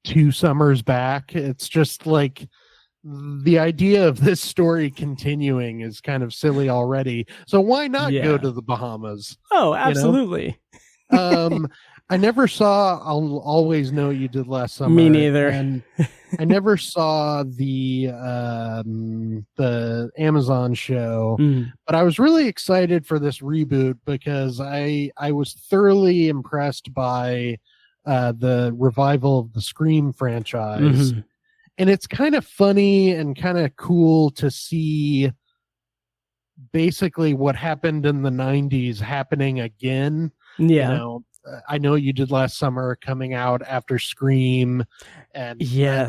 2 summers back. It's just like the idea of this story continuing is kind of silly already, so why not go to the Bahamas? Oh, absolutely. You know? I never saw I'll Always Know What You Did Last Summer. Me neither. And I never saw the Amazon show, but I was really excited for this reboot because I was thoroughly impressed by the revival of the Scream franchise. And it's kind of funny and kind of cool to see basically what happened in the 90s happening again. You know, I Know You Did Last Summer coming out after Scream, and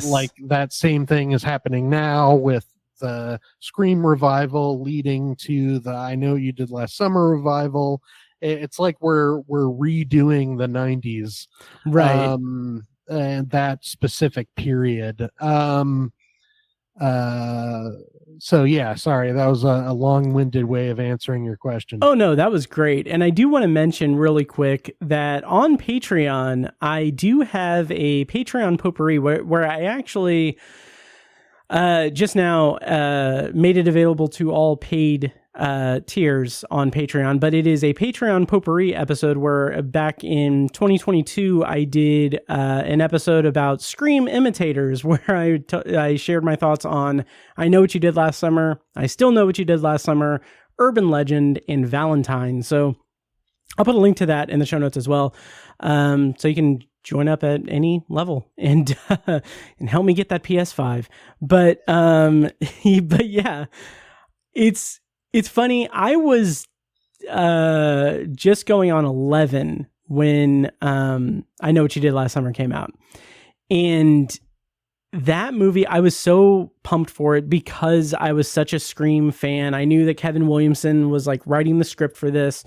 like that same thing is happening now with the Scream revival leading to the I Know You Did Last Summer revival. It's like we're redoing the 90s, right? And that specific period. So yeah, sorry, that was a long-winded way of answering your question. Oh no, that was great. And I do want to mention really quick that on Patreon, I do have a Patreon potpourri where I actually just now made it available to all paid tiers on Patreon, but it is a Patreon potpourri episode where back in 2022 I did an episode about Scream imitators, where I shared my thoughts on I Know What You Did Last Summer, I Still Know What You Did Last Summer, Urban Legend, and Valentine. So I'll put a link to that in the show notes as well, so you can join up at any level and help me get that PS5. But yeah, it's funny. I was just going on 11 when I Know What You Did Last Summer came out. And that movie, I was so pumped for it because I was such a Scream fan. I knew that Kevin Williamson was like writing the script for this.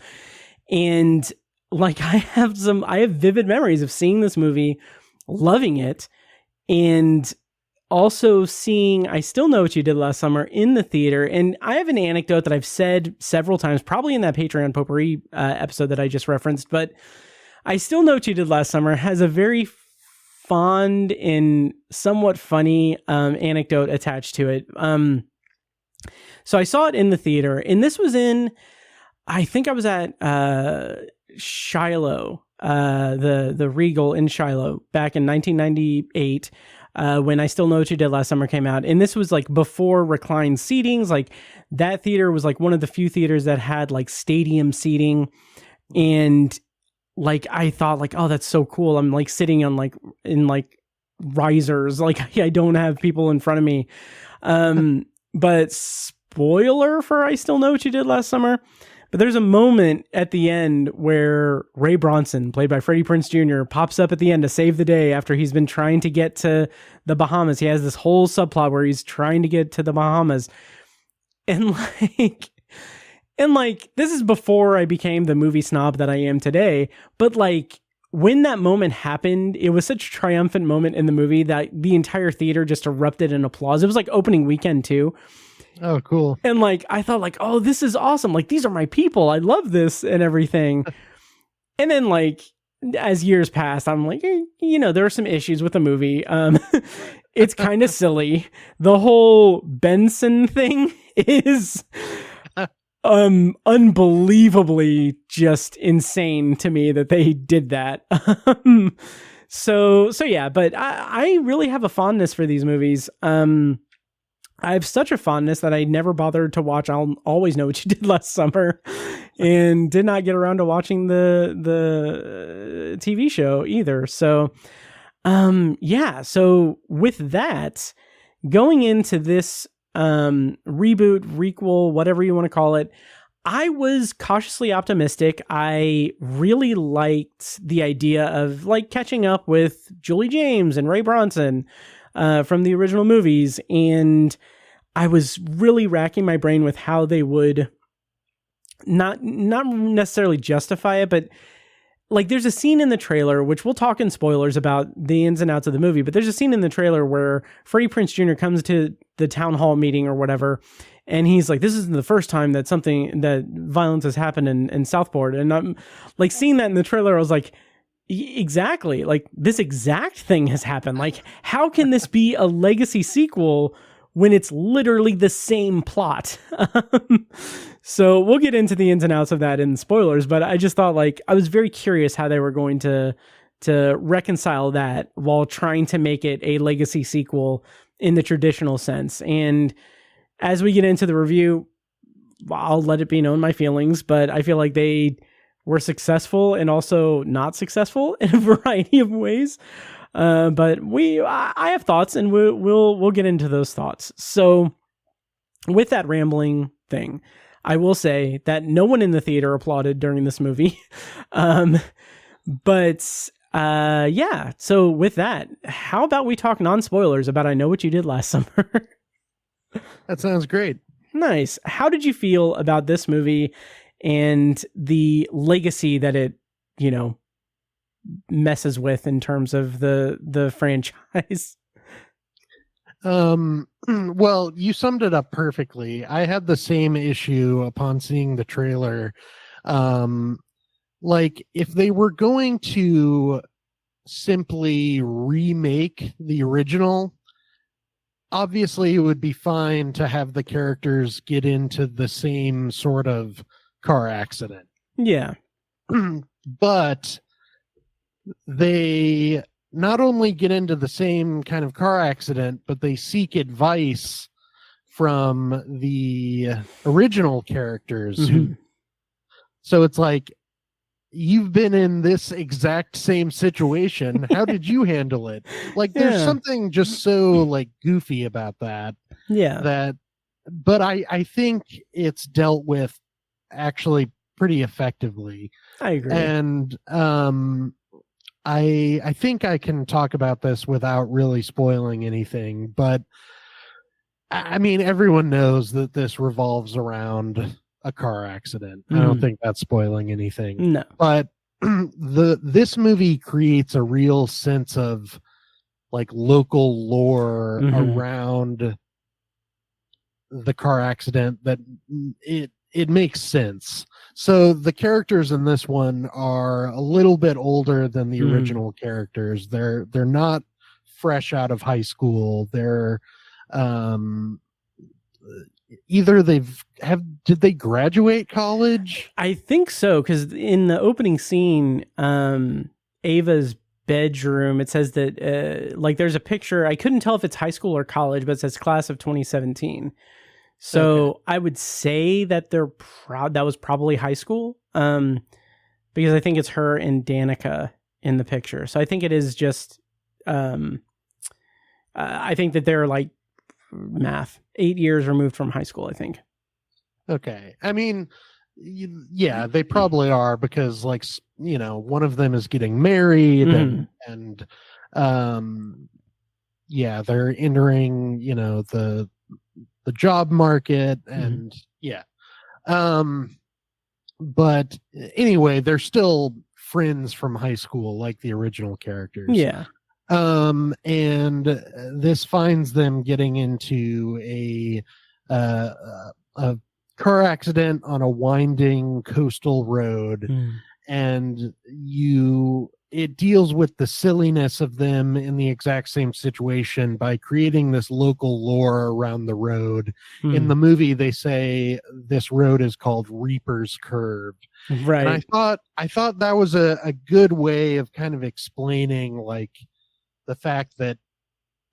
And like I have vivid memories of seeing this movie, loving it, and also seeing I Still Know What You Did Last Summer in the theater. And I have an anecdote that I've said several times, probably in that Patreon potpourri episode that I just referenced, but I Still Know What You Did Last Summer has a very fond and somewhat funny anecdote attached to it. So I saw it in the theater, and this was I think I was at Shiloh, the Regal in Shiloh back in 1998, when I Still Know What You Did Last Summer came out. And this was like before reclined seatings. Like that theater was like one of the few theaters that had like stadium seating. And like, I thought like, oh, that's so cool. I'm like sitting on like in like risers. Like I don't have people in front of me. But spoiler for I Still Know What You Did Last Summer. But there's a moment at the end where Ray Bronson, played by Freddie Prinze Jr., pops up at the end to save the day after he's been trying to get to the Bahamas. He has this whole subplot where he's trying to get to the Bahamas. And like, this is before I became the movie snob that I am today. But like, when that moment happened, it was such a triumphant moment in the movie that the entire theater just erupted in applause. It was like opening weekend too. Oh, cool. And like, I thought like, oh, this is awesome. Like, these are my people. I love this and everything. And then like, as years passed, I'm like, there are some issues with the movie. It's kind of silly. The whole Benson thing is unbelievably just insane to me that they did that. So yeah, but I really have a fondness for these movies. I have such a fondness that I never bothered to watch I'll Always Know What You Did Last Summer, and did not get around to watching the TV show either. So, yeah. So with that, going into this reboot, requel, whatever you want to call it, I was cautiously optimistic. I really liked the idea of like catching up with Julie James and Ray Bronson from the original movies. And I was really racking my brain with how they would not necessarily justify it, but like there's a scene in the trailer, which we'll talk in spoilers about the ins and outs of the movie, but there's a scene in the trailer where Freddie Prinze Jr. comes to the town hall meeting or whatever, and he's like, this isn't the first time that violence has happened in Southport. And I'm like, seeing that in the trailer, I was like, exactly, like this exact thing has happened. Like, how can this be a legacy sequel when it's literally the same plot? So we'll get into the ins and outs of that in spoilers, but I just thought like, I was very curious how they were going to reconcile that while trying to make it a legacy sequel in the traditional sense. And as we get into the review, I'll let it be known my feelings, but I feel like they were successful and also not successful in a variety of ways. But I have thoughts, and we'll get into those thoughts. So with that rambling thing, I will say that no one in the theater applauded during this movie. But yeah, so with that, how about we talk non-spoilers about I Know What You Did Last Summer? That sounds great. Nice. How did you feel about this movie and the legacy that it, messes with in terms of the franchise? Well, you summed it up perfectly. I had the same issue upon seeing the trailer. Like, if they were going to simply remake the original, obviously it would be fine to have the characters get into the same sort of car accident. Yeah. But they not only get into the same kind of car accident, but they seek advice from the original characters. Mm-hmm. So it's like, you've been in this exact same situation. How did you handle it? Like, there's something just so like goofy about that. Yeah. But I think it's dealt with actually pretty effectively. I agree. And I think I can talk about this without really spoiling anything, but I mean, everyone knows that this revolves around a car accident. I don't think that's spoiling anything. No. But this movie creates a real sense of like local lore around the car accident that it makes sense. So the characters in this one are a little bit older than the original characters. They're not fresh out of high school. They're either did they graduate college? I think so, because in the opening scene, Ava's bedroom, it says that like there's a picture. I couldn't tell if it's high school or college, but it says class of 2017. So I would say that that was probably high school, because I think it's her and Danica in the picture. So I think it is just, I think that they're like 8 years removed from high school, I think. Okay. I mean, yeah, they probably are, because like, one of them is getting married and yeah, they're entering, the job market and but anyway, they're still friends from high school, like the original characters. Yeah. And this finds them getting into a car accident on a winding coastal road, and it deals with the silliness of them in the exact same situation by creating this local lore around the road. In the movie, they say this road is called Reaper's Curve. Right. And I thought that was a good way of kind of explaining like the fact that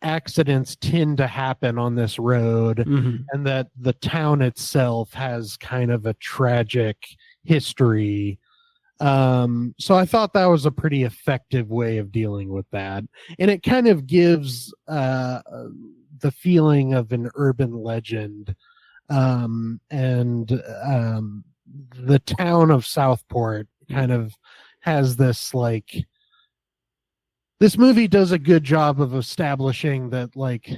accidents tend to happen on this road, and that the town itself has kind of a tragic history. So I thought that was a pretty effective way of dealing with that. And it kind of gives the feeling of an urban legend. And the town of Southport kind of has this like, this movie does a good job of establishing that like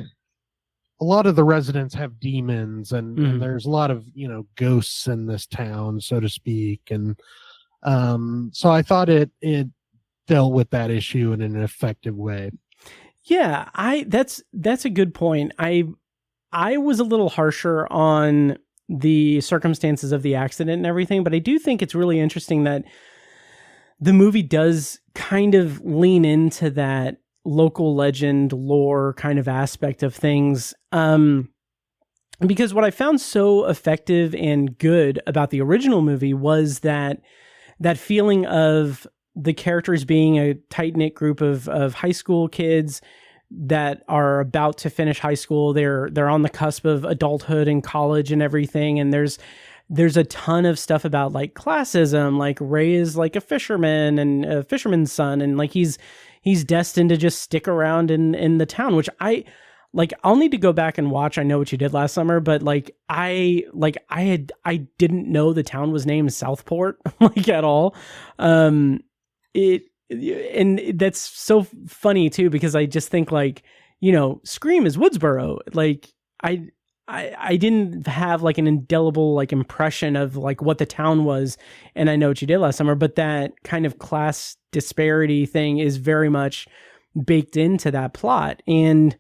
a lot of the residents have demons, and there's a lot of, ghosts in this town, so to speak. And so I thought it dealt with that issue in an effective way. Yeah, that's a good point. I was a little harsher on the circumstances of the accident and everything, but I do think it's really interesting that the movie does kind of lean into that local legend lore kind of aspect of things. Because what I found so effective and good about the original movie was that feeling of the characters being a tight-knit group of high school kids that are about to finish high school. They're on the cusp of adulthood and college and everything. And there's a ton of stuff about like classism, like Ray is like a fisherman and a fisherman's son. And like, he's destined to just stick around in the town, which I like I'll need to go back and watch I Know What You Did Last Summer, but I didn't know the town was named Southport like at all. It and that's so funny too, because I just think like, Scream is Woodsboro. Like I didn't have like an indelible like impression of like what the town was, and I Know What You Did Last Summer, but that kind of class disparity thing is very much baked into that plot. And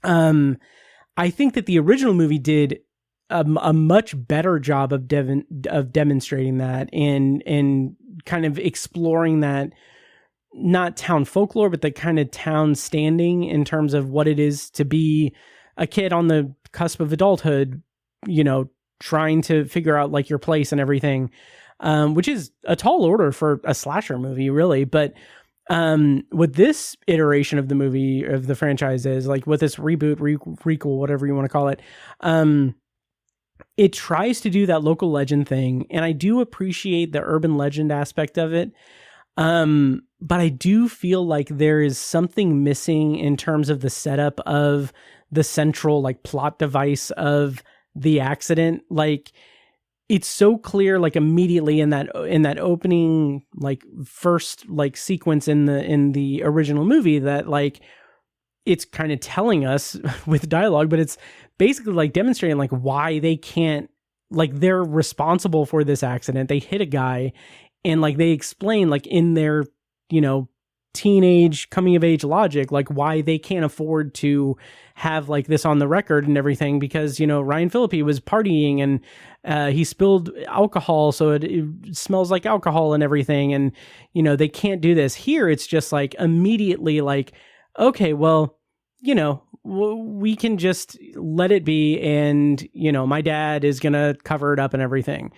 I think that the original movie did a much better job of demonstrating that and kind of exploring that, not town folklore, but the kind of town standing in terms of what it is to be a kid on the cusp of adulthood, trying to figure out like your place and everything, which is a tall order for a slasher movie, really. But what this iteration of the movie, of the franchise, is like, with this reboot, requel, whatever you want to call it, it tries to do that local legend thing, and I do appreciate the urban legend aspect of it. But I do feel like there is something missing in terms of the setup of the central like plot device of the accident. Like, it's so clear, like immediately in that opening, like first like sequence in the original movie, that like it's kind of telling us with dialogue, but it's basically like demonstrating like why they can't, like they're responsible for this accident. They hit a guy, and like they explain like in their, teenage coming of age logic, like why they can't afford to have like this on the record and everything, because, Ryan Phillippe was partying and he spilled alcohol, so it smells like alcohol and everything. And, they can't do this. Here, it's just like immediately like, okay, well, we can just let it be. And, my dad is going to cover it up and everything.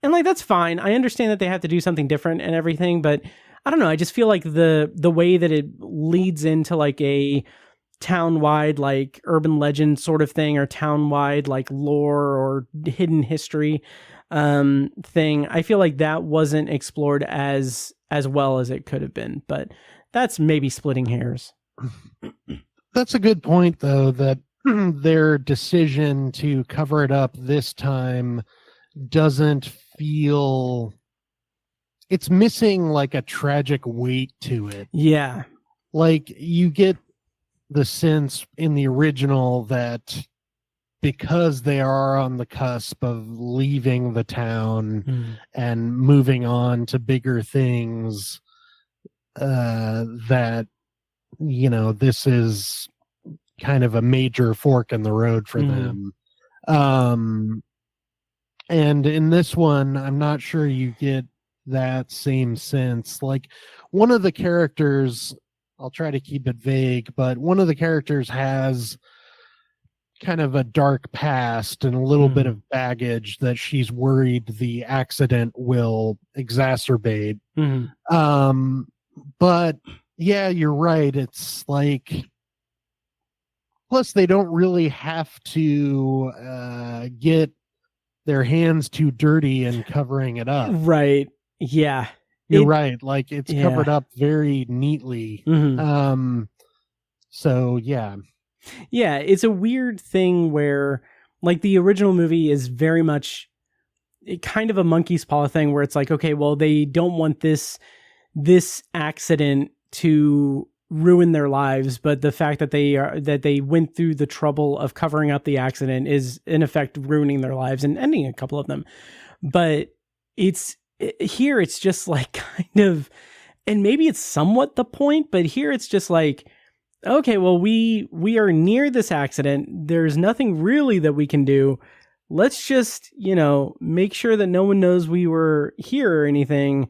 And like, that's fine. I understand that they have to do something different and everything, but I don't know. I just feel like the way that it leads into like a town-wide like urban legend sort of thing, or town-wide like lore or hidden history thing, I feel like that wasn't explored as well as it could have been. But that's maybe splitting hairs. That's a good point, though, that their decision to cover it up this time doesn't feel... It's missing like a tragic weight to it. Yeah. Like, you get the sense in the original that because they are on the cusp of leaving the town and moving on to bigger things, that, this is kind of a major fork in the road for them. And in this one, I'm not sure you get that same sense. Like, one of the characters, I'll try to keep it vague, but one of the characters has kind of a dark past and a little bit of baggage that she's worried the accident will exacerbate. But yeah, you're right. It's like, plus they don't really have to get their hands too dirty and covering it up. Right. Yeah. You're right. Like, it's covered up very neatly. So yeah. Yeah, it's a weird thing where like the original movie is very much kind of a monkey's paw thing, where it's like, okay, well, they don't want this accident to ruin their lives, but the fact that they went through the trouble of covering up the accident is in effect ruining their lives and ending a couple of them. But here it's just like kind of, and maybe it's somewhat the point, but here it's just like, okay, well, we are near this accident. There's nothing really that we can do. Let's just, make sure that no one knows we were here or anything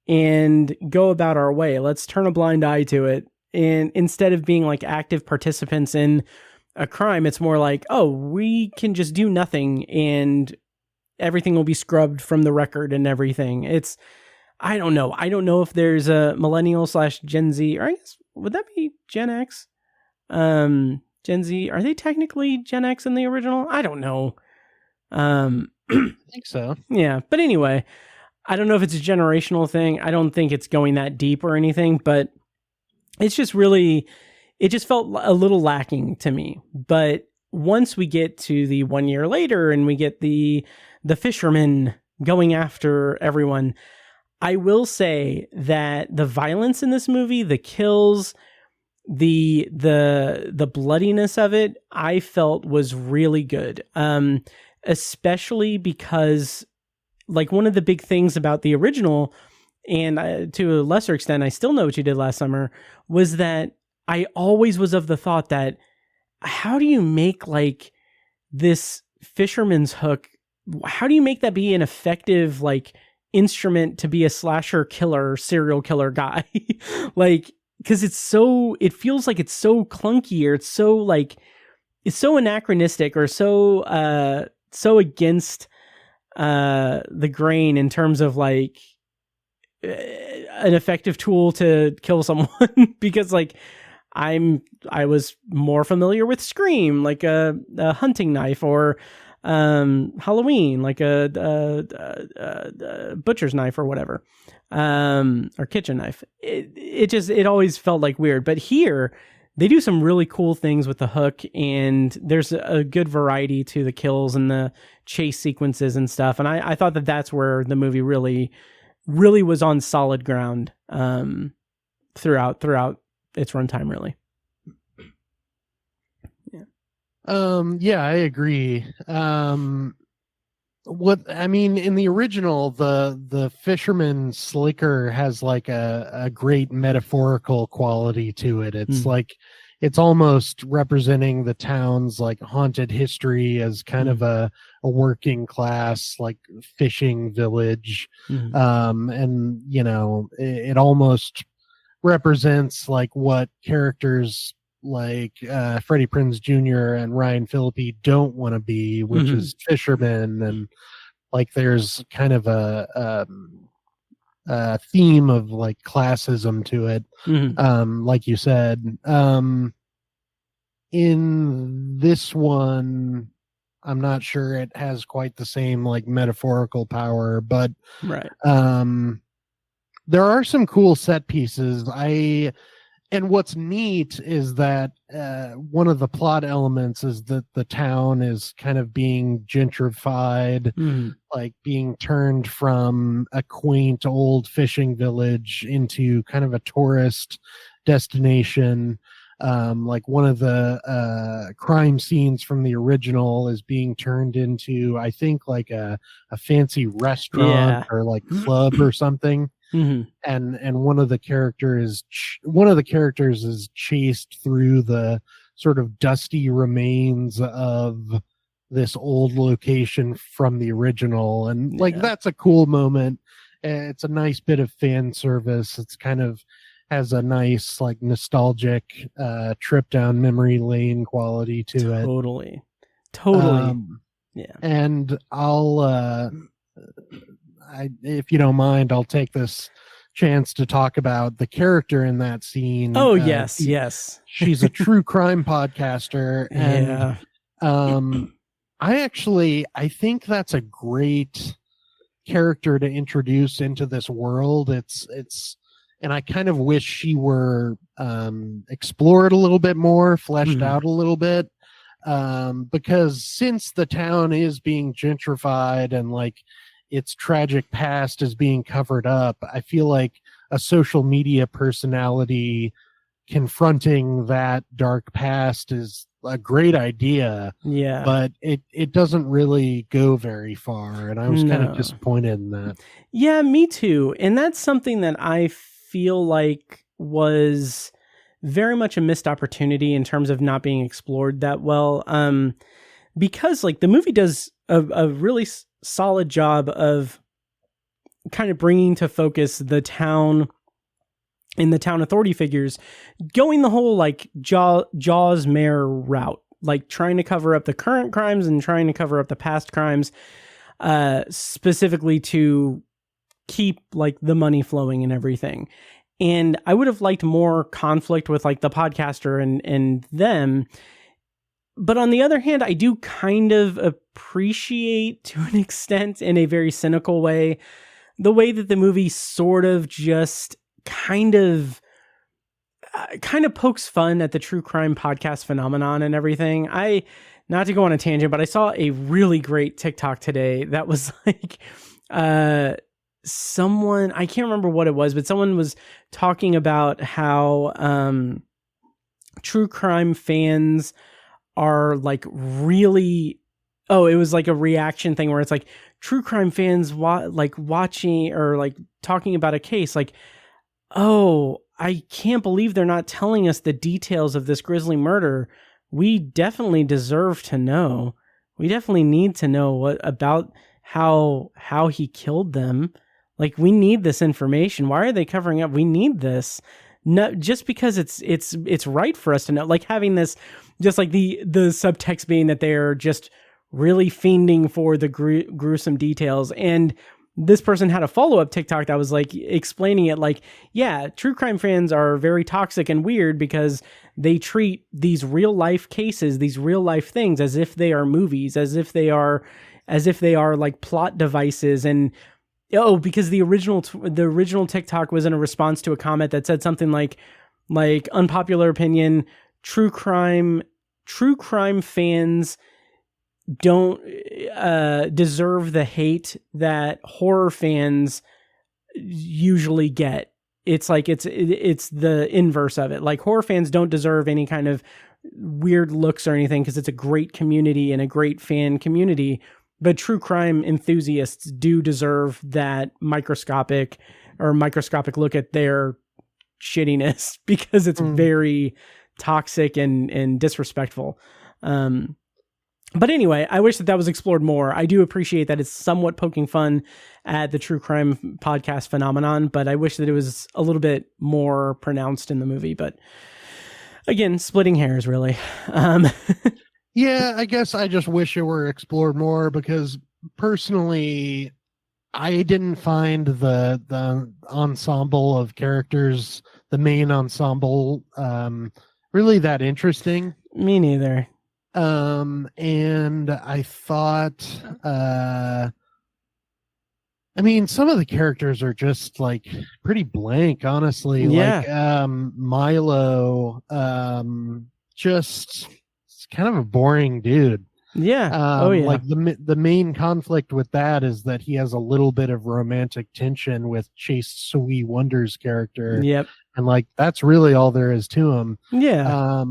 and go about our way. Let's turn a blind eye to it. And instead of being like active participants in a crime, it's more like, oh, we can just do nothing and everything will be scrubbed from the record and everything. I don't know. I don't know if there's a millennial / Gen Z, or I guess, would that be Gen X? Gen Z, are they technically Gen X in the original? I don't know. I think so. Yeah. But anyway, I don't know if it's a generational thing. I don't think it's going that deep or anything, but it's just really, it just felt a little lacking to me. But once we get to the 1 year later and we get the fishermen going after everyone, I will say that the violence in this movie, the kills, the bloodiness of it, I felt was really good. Especially because, like, one of the big things about the original, and to a lesser extent, I Still Know What You Did Last Summer, was that I always was of the thought that, how do you make, like, this fisherman's hook, how do you make that be an effective, like, instrument to be a slasher killer, serial killer guy? Like, because it feels like it's so clunky, or it's so anachronistic, or so against the grain in terms of, like, an effective tool to kill someone. Because, like, I was more familiar with Scream, like a hunting knife, or Halloween, like a butcher's knife or whatever, or kitchen knife. It always felt like weird. But here they do some really cool things with the hook, and there's a good variety to the kills and the chase sequences and stuff. And I thought that that's where the movie really was on solid ground throughout its runtime, really. Yeah, I agree. What I mean, in the original, the fisherman slicker has like a great metaphorical quality to it. It's like, it's almost representing the town's, like, haunted history as kind of a working class, like, fishing village. And, you know, it almost represents, like, what characters like Freddie Prinze Jr. and Ryan Phillippe don't want to be, which is fishermen. And, like, there's kind of a theme of, like, classism to it, like you said. In this one, I'm not sure it has quite the same, like, metaphorical power, but right. There are some cool set pieces. And what's neat is that one of the plot elements is that the town is kind of being gentrified, like being turned from a quaint old fishing village into kind of a tourist destination. Like, one of the crime scenes from the original is being turned into, I think, like a fancy restaurant or, like, club or something. And one of the characters is chased through the sort of dusty remains of this old location from the original, and like, that's a cool moment. It's a nice bit of fan service. It's kind of has a nice, like, nostalgic trip down memory lane quality to it. Totally. Yeah. And I'll if you don't mind, I'll take this chance to talk about the character in that scene. Oh, yes. She's a true crime podcaster. And I think that's a great character to introduce into this world. And I kind of wish she were explored a little bit more, fleshed out a little bit. Because since the town is being gentrified and, like, its tragic past is being covered up, I feel like a social media personality confronting that dark past is a great idea. Yeah. But it doesn't really go very far. And I was kind of disappointed in that. Yeah, me too. And that's something that I feel like was very much a missed opportunity in terms of not being explored that well. Because, like, the movie does a really solid job of kind of bringing to focus the town and the town authority figures, going the whole, like, Jaws Mayor route, like, trying to cover up the current crimes and trying to cover up the past crimes, specifically to keep, like, the money flowing and everything. And I would have liked more conflict with, like, the podcaster and them. But on the other hand, I do kind of appreciate, to an extent, in a very cynical way, the way that the movie sort of just kind of kind of pokes fun at the true crime podcast phenomenon and everything. Not to go on a tangent, but I saw a really great TikTok today that was like, someone, I can't remember what it was, but someone was talking about how, true crime fans are like really, it was like a reaction thing where it's like true crime fans watching or like talking about a case like, oh, I can't believe they're not telling us the details of this grisly murder. We definitely deserve to know. We definitely need to know what about how he killed them. Like, we need this information. Why are they covering up? We need this. No, just because it's right for us to know. Like, having this, just like the subtext being that they're just really fiending for the gruesome details. And this person had a follow-up TikTok that was like explaining it like, yeah, true crime fans are very toxic and weird because they treat these real life cases, these real life things as if they are movies, as if they are like plot devices. And because the original TikTok was in a response to a comment that said something like unpopular opinion, true crime fans don't deserve the hate that horror fans usually get. It's like it's the inverse of it. Like, horror fans don't deserve any kind of weird looks or anything because it's a great community and a great fan community. But true crime enthusiasts do deserve that microscopic look at their shittiness because it's very toxic and disrespectful. But anyway, I wish that was explored more. I do appreciate that it's somewhat poking fun at the true crime podcast phenomenon, but I wish that it was a little bit more pronounced in the movie. But again, splitting hairs, really. Yeah, I guess I just wish it were explored more because personally, I didn't find the ensemble of characters, the main ensemble, really that interesting. Me neither. And I thought, I mean, some of the characters are just like pretty blank, honestly. Yeah. Like, Milo, just it's kind of a boring dude. Yeah. Yeah. Like the main conflict with that is that he has a little bit of romantic tension with Chase Sui Wonder's character. Yep. And like, that's really all there is to him. Yeah.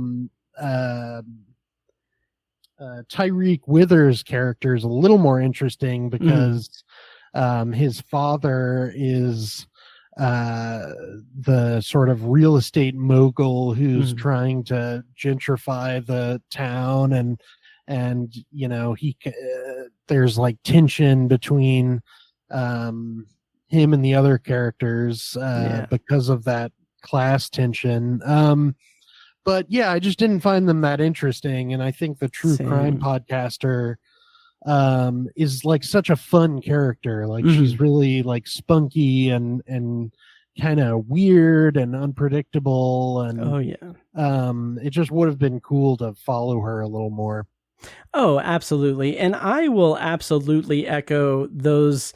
Tyreek Withers' character is a little more interesting because his father is the sort of real estate mogul who's trying to gentrify the town, and you know, there's like tension between him and the other characters because of that class tension. But yeah, I just didn't find them that interesting. And I think the true crime podcaster is like such a fun character. Like, she's really like spunky and kind of weird and unpredictable. And it just would have been cool to follow her a little more. Oh, absolutely. And I will absolutely echo those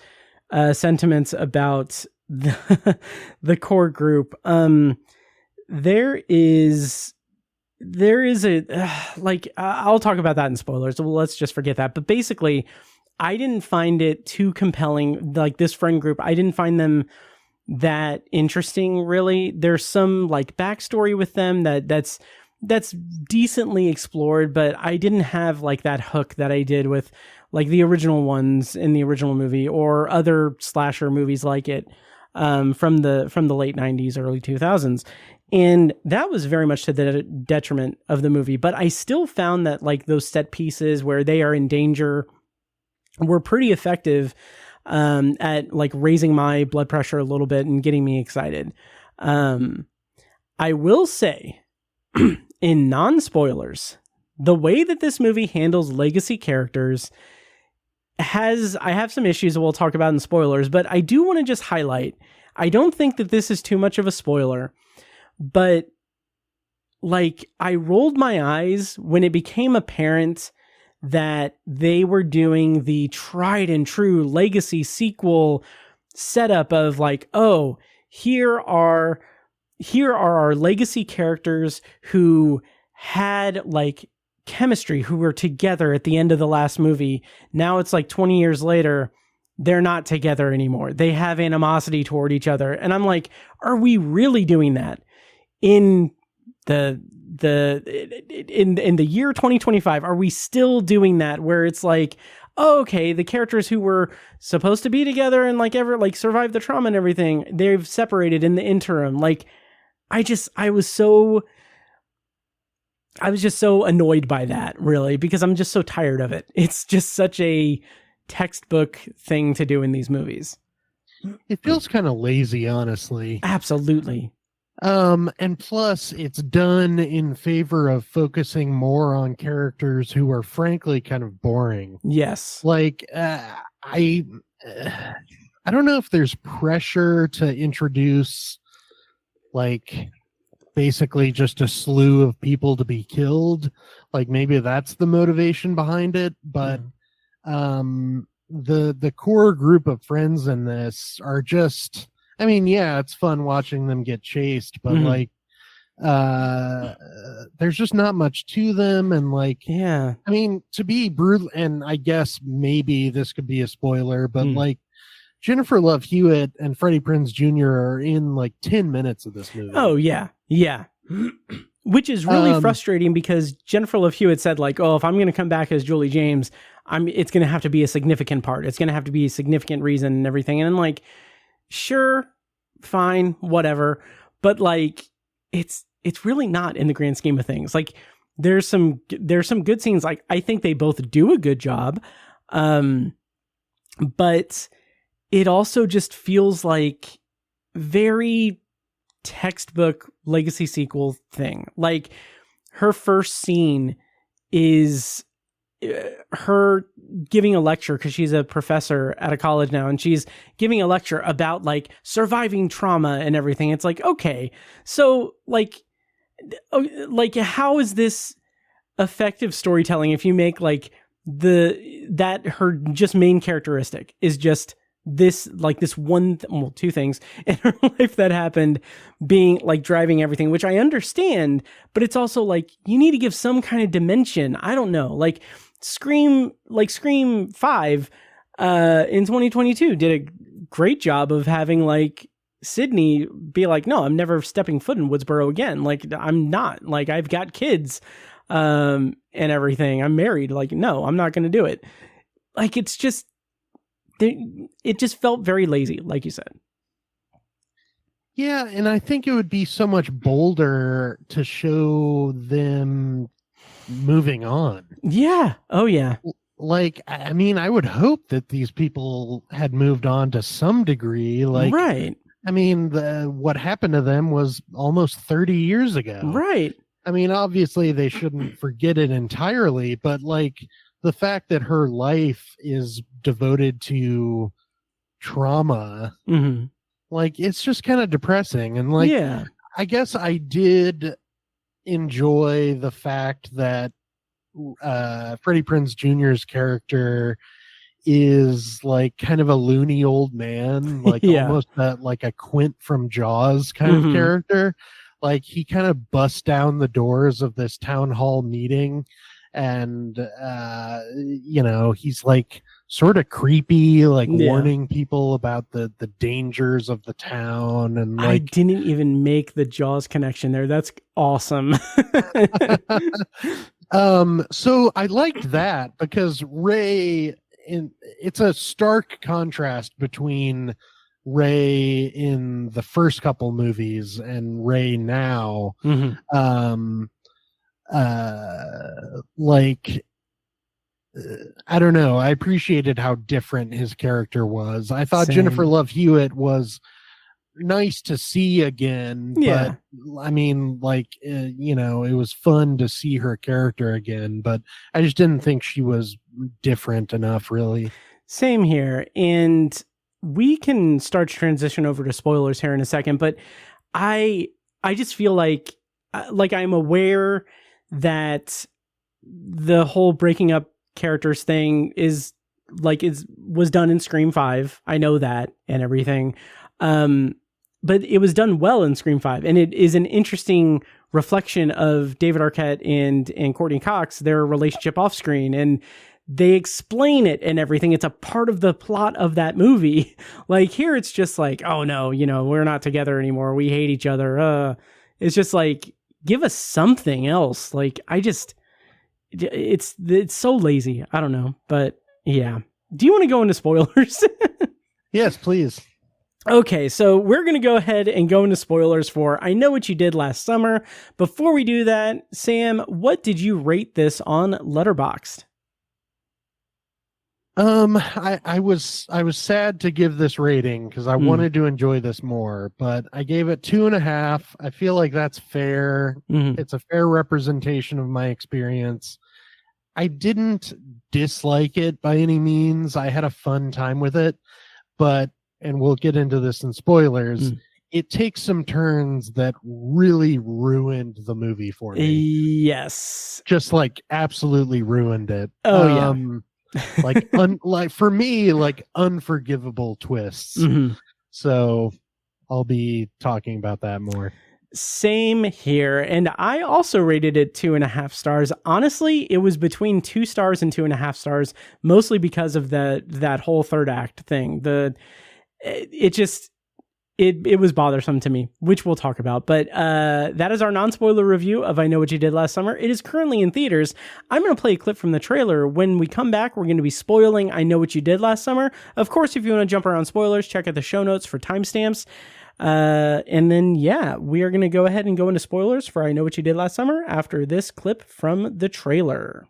sentiments about the core group. There is a I'll talk about that in spoilers, so let's just forget that. But basically, I didn't find it too compelling. Like, this friend group, I didn't find them that interesting, really. There's some like backstory with them that's decently explored, but I didn't have like that hook that I did with like the original ones in the original movie or other slasher movies like it from the late 90s, early 2000s. And that was very much to the detriment of the movie. But I still found that like those set pieces where they are in danger were pretty effective at like raising my blood pressure a little bit and getting me excited. I will say, in non-spoilers, the way that this movie handles legacy characters I have some issues that we'll talk about in spoilers, but I do want to just highlight, I don't think that this is too much of a spoiler, but like, I rolled my eyes when it became apparent that they were doing the tried and true legacy sequel setup of like, oh, here are here are our legacy characters who had like chemistry, who were together at the end of the last movie. Now it's like 20 years later, they're not together anymore. They have animosity toward each other. And I'm like, are we really doing that in the year 2025? Are we still doing that where it's like, oh, okay, the characters who were supposed to be together and like survive the trauma and everything, they've separated in the interim. Like, I was just so annoyed by that, really, because I'm just so tired of it. It's just such a textbook thing to do in these movies. It feels kind of lazy, honestly. Absolutely. And plus it's done in favor of focusing more on characters who are frankly kind of boring. Yes. Like, I don't know if there's pressure to introduce like basically just a slew of people to be killed. Like maybe that's the motivation behind it, but the core group of friends in this are just, I mean, yeah, it's fun watching them get chased, but like there's just not much to them. And like, yeah, I mean, to be brutal, and I guess maybe this could be a spoiler, but like Jennifer Love Hewitt and Freddie Prinze Jr. are in like 10 minutes of this movie. Oh yeah. Yeah. Which is really frustrating because Jennifer Love Hewitt said like, oh, if I'm going to come back as Julie James, it's going to have to be a significant part. It's going to have to be a significant reason and everything. And I'm like, sure, fine, whatever. But like, it's really not in the grand scheme of things. Like there's some good scenes. Like I think they both do a good job. But it also just feels like very textbook legacy sequel thing. Like her first scene is her giving a lecture because she's a professor at a college now, and she's giving a lecture about like surviving trauma and everything. It's like, okay, so like how is this effective storytelling if you make like that her just main characteristic is just this one two things in her life that happened, being like driving everything, which I understand, but it's also like you need to give some kind of dimension. I don't know, like Scream 5 in 2022 did a great job of having like Sydney be like, no, I'm never stepping foot in Woodsboro again. Like I'm not, like I've got kids and everything, I'm married, like no, I'm not going to do it. Like it's just, it just felt very lazy, like you said. Yeah, and I think it would be so much bolder to show them moving on. Yeah. Oh, yeah. Like, I mean, I would hope that these people had moved on to some degree. Like, right. I mean, what happened to them was almost 30 years ago. Right. I mean, obviously they shouldn't forget it entirely, but like, the fact that her life is devoted to trauma, like it's just kind of depressing. And like, yeah, I guess I did enjoy the fact that Freddie Prinze Jr.'s character is like kind of a loony old man, like almost like a Quint from Jaws kind of character. Like he kind of busts down the doors of this town hall meeting. And, you know, he's like sort of creepy, like warning people about the dangers of the town. And like, I didn't even make the Jaws connection there. That's awesome. So I liked that because Ray, it's a stark contrast between Ray in the first couple movies and Ray now. Like I don't know, I appreciated how different his character was. I thought Jennifer Love Hewitt was nice to see again, but I mean, like you know, it was fun to see her character again, but I just didn't think she was different enough, really. Same here. And we can start to transition over to spoilers here in a second, but I just feel like I'm aware that the whole breaking up characters thing was done in Scream 5. I know that and everything. but it was done well in Scream 5, and it is an interesting reflection of David Arquette and Courtney Cox, their relationship off screen, and they explain it and everything. It's a part of the plot of that movie. Like here, it's just like, oh no, we're not together anymore. We hate each other. It's just like, give us something else. Like it's so lazy. I don't know, but yeah. Do you want to go into spoilers? Yes, please. Okay, so we're going to go ahead and go into spoilers for I Know What You Did Last Summer. Before we do that, Sam, what did you rate this on Letterboxd? I was sad to give this rating because I wanted to enjoy this more, but I gave it 2.5. I feel like that's fair. It's a fair representation of my experience. I didn't dislike it by any means. I had a fun time with it, but, and we'll get into this in spoilers, it takes some turns that really ruined the movie for me. Yes. Just like absolutely ruined it. Oh, yeah. Like for me, like unforgivable twists. So I'll be talking about that more. Same here. And I also rated it 2.5 stars. Honestly, it was between 2 stars and 2.5 stars, mostly because of that whole third act thing. It was bothersome to me, which we'll talk about. But that is our non-spoiler review of I Know What You Did Last Summer. It is currently in theaters. I'm going to play a clip from the trailer. When we come back, we're going to be spoiling I Know What You Did Last Summer. Of course, if you want to jump around spoilers, check out the show notes for timestamps. And then, yeah, we are going to go ahead and go into spoilers for I Know What You Did Last Summer after this clip from the trailer.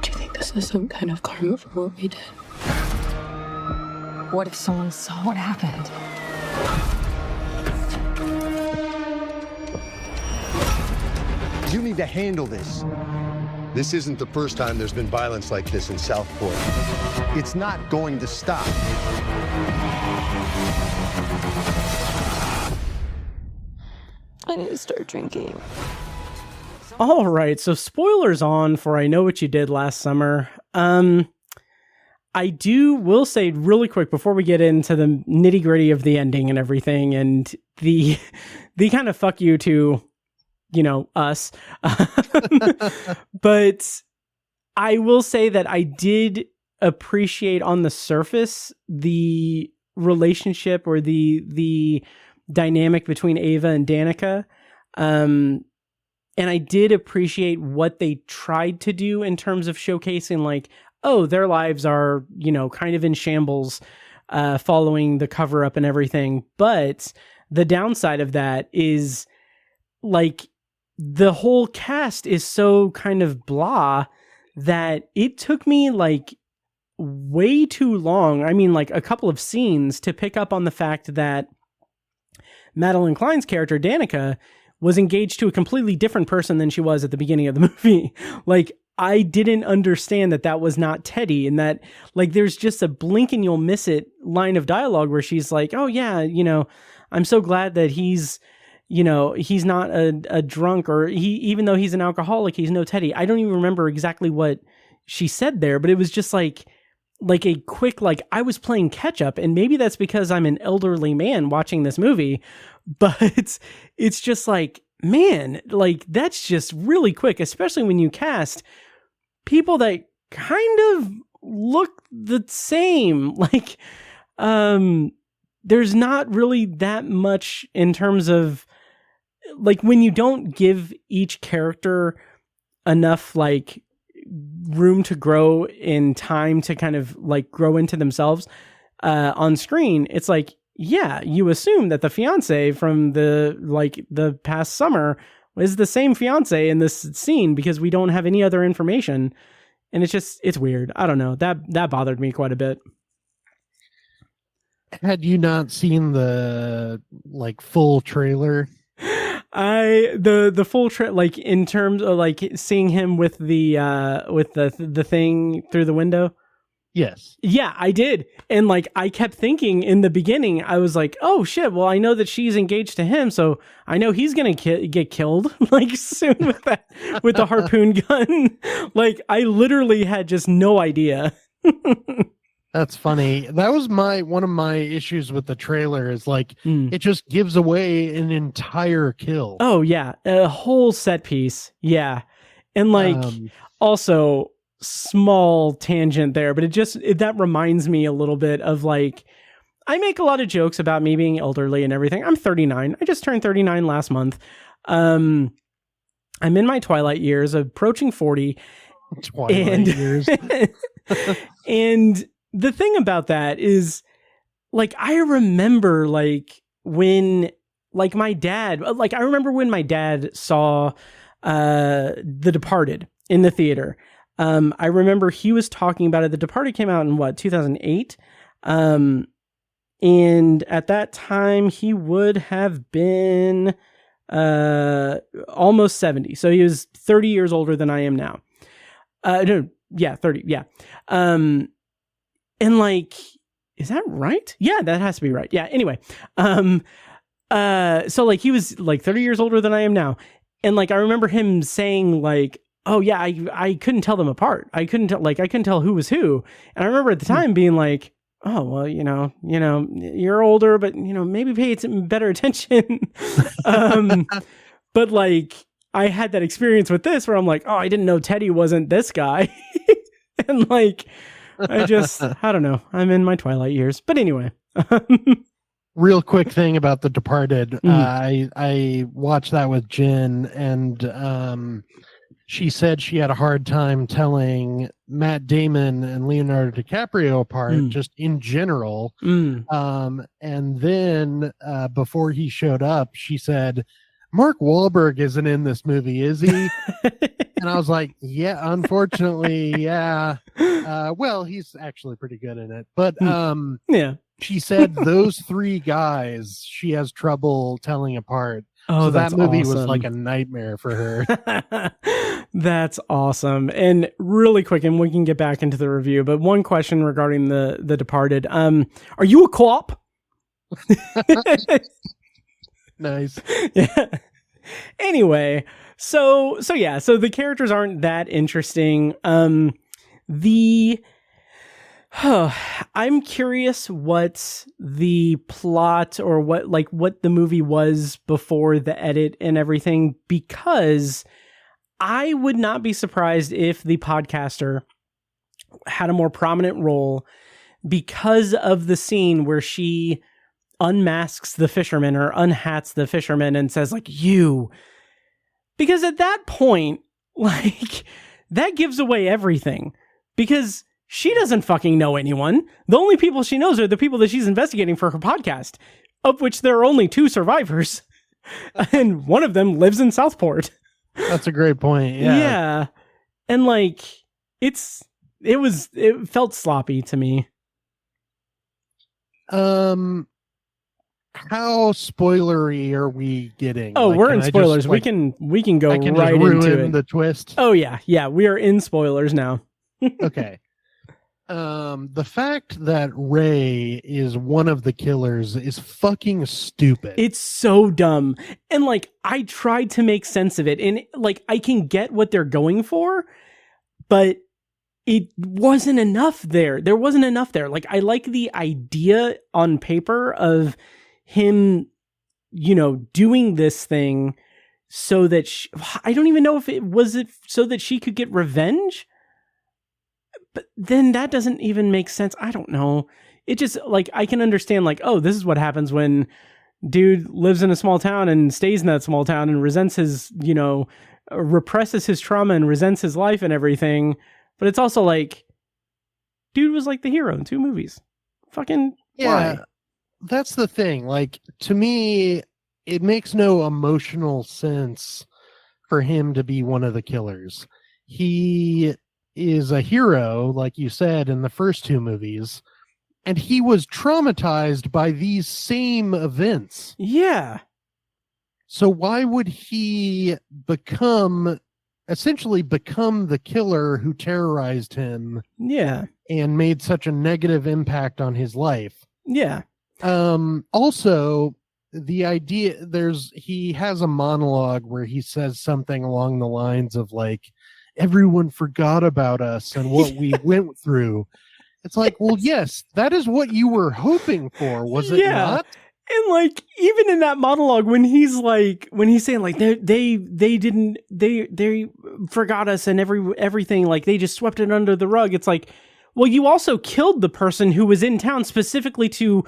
Do you think this is some kind of karma for what we did? What if someone saw what happened? You need to handle this. This isn't the first time there's been violence like this in Southport. It's not going to stop. I need to start drinking. All right, so spoilers on for I Know What You Did Last Summer. I will say really quick before we get into the nitty gritty of the ending and everything and the kind of fuck you to, us. But I will say that I did appreciate on the surface the relationship or the dynamic between Ava and Danica. And I did appreciate what they tried to do in terms of showcasing like, oh, their lives are, kind of in shambles following the cover up and everything. But the downside of that is like the whole cast is so kind of blah that it took me like way too long. I mean, like a couple of scenes to pick up on the fact that Madeline Klein's character, Danica, was engaged to a completely different person than she was at the beginning of the movie. Like, I didn't understand that was not Teddy, and that like there's just a blink and you'll miss it line of dialogue where she's like, oh yeah, I'm so glad that he's not a drunk, or even though he's an alcoholic, he's no Teddy. I don't even remember exactly what she said there, but it was just like a quick, like I was playing catch up, and maybe that's because I'm an elderly man watching this movie, but it's just like, man, like that's just really quick, especially when you cast people that kind of look the same. Like, there's not really that much in terms of like when you don't give each character enough like room to grow in time to kind of like grow into themselves on screen. It's like, yeah, you assume that the fiance from the past summer is the same fiance in this scene because we don't have any other information. And it's weird. I don't know. That bothered me quite a bit. Had you not seen the like full trailer? The full like in terms of like seeing him with the thing through the window. Yes. Yeah, I did. And like I kept thinking in the beginning, I was like, oh shit, well I know that she's engaged to him, so I know he's going to get killed like soon with the harpoon gun. Like I literally had just no idea. That's funny. That was one of my issues with the trailer is like it just gives away an entire kill. Oh yeah, a whole set piece. Yeah. And like also small tangent there, but that reminds me a little bit of like, I make a lot of jokes about me being elderly and everything. I'm 39. I just turned 39 last month. I'm in my twilight years, approaching 40. Twilight years. And the thing about that is, like, I remember, like, when, like, my dad, like, I remember when my dad saw The Departed in the theater. I remember he was talking about it. The Departed came out in, 2008? And at that time, he would have been almost 70. So he was 30 years older than I am now. No, yeah, 30, yeah. And like, is that right? Yeah, that has to be right. Yeah, anyway. So like he was like 30 years older than I am now. And like I remember him saying like, "Oh yeah, I couldn't tell them apart. I couldn't tell who was who." And I remember at the time being like, "Oh, well, you're older, but maybe pay some better attention." But like I had that experience with this where I'm like, "Oh, I didn't know Teddy wasn't this guy." And like I don't know. I'm in my twilight years. But anyway. Real quick thing about The Departed. I watched that with Jen, and she said she had a hard time telling Matt Damon and Leonardo DiCaprio apart, just in general. And then before he showed up, she said, "Mark Wahlberg isn't in this movie, is he?" And I was like, "Yeah, unfortunately, yeah. Well, he's actually pretty good in it." But yeah. She said those three guys she has trouble telling apart. Oh, so that movie awesome. was like a nightmare for her. That's awesome. And really quick, and we can get back into the review, but one question regarding the Departed. Are you a co-op? Nice. Yeah. Anyway, so the characters aren't that interesting. I'm curious what the plot or what the movie was before the edit and everything, because I would not be surprised if the podcaster had a more prominent role because of the scene where she unmasks the fisherman or unhats the fisherman and says like, "You," because at that point, like, that gives away everything, because she doesn't fucking know anyone. The only people she knows are the people that she's investigating for her podcast, of which there are only 2 survivors. And one of them lives in Southport. That's a great point. Yeah. Yeah. And like, it felt sloppy to me. How spoilery are we getting? Oh, we're in spoilers. We can go right into it. The twist. Oh yeah. Yeah. We are in spoilers now. Okay. The fact that Ray is one of the killers is fucking stupid. It's so dumb. And like, I tried to make sense of it, and like, I can get what they're going for, but it wasn't enough there. There wasn't enough there. Like, I like the idea on paper of him, doing this thing so that I don't even know if it so that she could get revenge. But then that doesn't even make sense. I don't know. It just, like, I can understand, like, oh, this is what happens when dude lives in a small town and stays in that small town and resents his, represses his trauma and resents his life and everything. But it's also like, dude was like the hero in 2 movies. Fucking yeah. Why? That's the thing. Like, to me, it makes no emotional sense for him to be one of the killers. He is a hero, like you said, in the first 2 movies, and he was traumatized by these same events. Yeah. So why would he essentially become the killer who terrorized him? Yeah. And made such a negative impact on his life. Yeah. Also, the idea, he has a monologue where he says something along the lines of like, everyone forgot about us and what we went through. It's like, well, yes, that is what you were hoping for, was it not? And like, even in that monologue, when he's saying like they forgot us and everything, like they just swept it under the rug. It's like, well, you also killed the person who was in town specifically to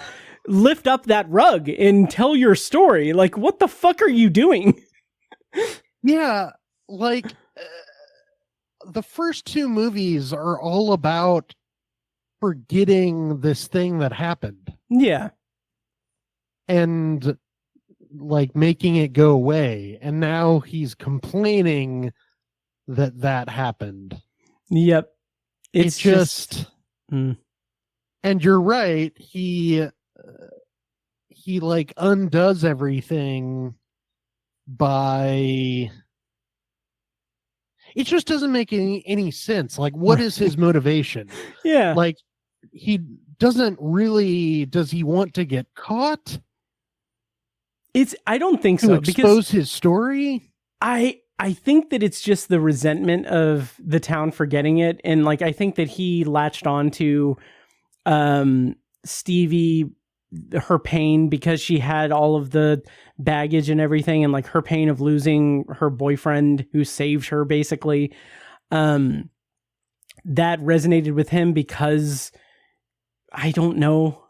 lift up that rug and tell your story. Like, what the fuck are you doing? Yeah, like the first two movies are all about forgetting this thing that happened. Yeah. And like making it go away. And now he's complaining that happened. Yep. It's just and you're right. He like undoes everything by, it just doesn't make any sense. Like, what is his motivation? Yeah. Like, he doesn't really, does he want to get caught? I don't think to so. Expose his story? I think that it's just the resentment of the town forgetting it. And like, I think that he latched on to Stevie, her pain, because she had all of the baggage and everything, and like her pain of losing her boyfriend who saved her, basically. That resonated with him because I don't know.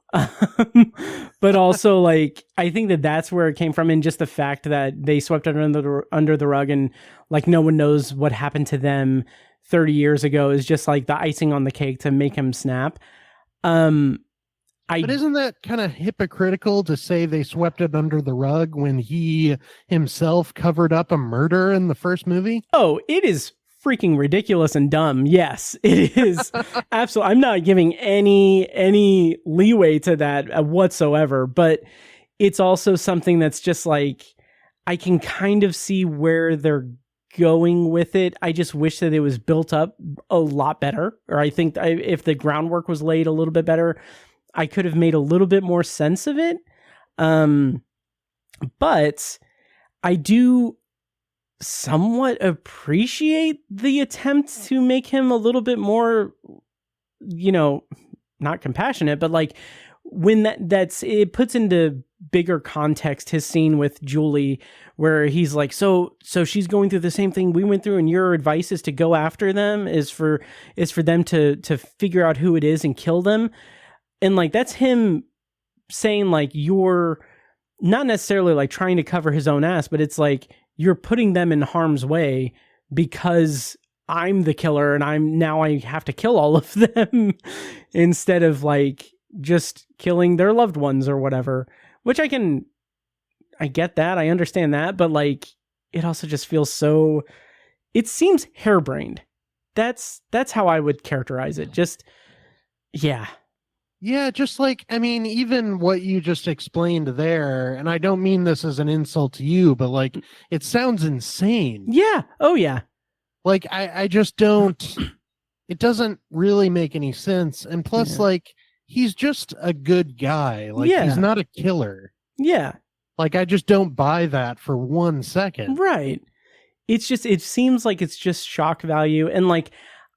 But also, like, I think that that's where it came from, and just the fact that they swept it under the rug, and like no one knows what happened to them 30 years ago is just like the icing on the cake to make him snap. But isn't that kind of hypocritical to say they swept it under the rug when he himself covered up a murder in the first movie? Oh, it is freaking ridiculous and dumb. Yes, it is. Absolutely. I'm not giving any leeway to that whatsoever, but it's also something that's just like, I can kind of see where they're going with it. I just wish that it was built up a lot better, or I think if the groundwork was laid a little bit better, I could have made a little bit more sense of it. But I do somewhat appreciate the attempt to make him a little bit more, not compassionate, but like when it puts into bigger context his scene with Julie, where he's like, so she's going through the same thing we went through, and your advice is to go after them, is for them to figure out who it is and kill them. And like, that's him saying like, you're not necessarily like trying to cover his own ass, but it's like, you're putting them in harm's way because I'm the killer and I have to kill all of them instead of like just killing their loved ones or whatever, which I get that. I understand that. But like, it also just feels so, it seems harebrained. That's how I would characterize it. Just, yeah. Yeah, just like, I mean, even what you just explained there, and I don't mean this as an insult to you, but like, it sounds insane. Yeah. Oh, yeah. Like, I just don't, it doesn't really make any sense. And plus, like, he's just a good guy. Like, he's not a killer. Yeah. Like, I just don't buy that for 1 second. Right. It's just, it seems like it's just shock value. And like,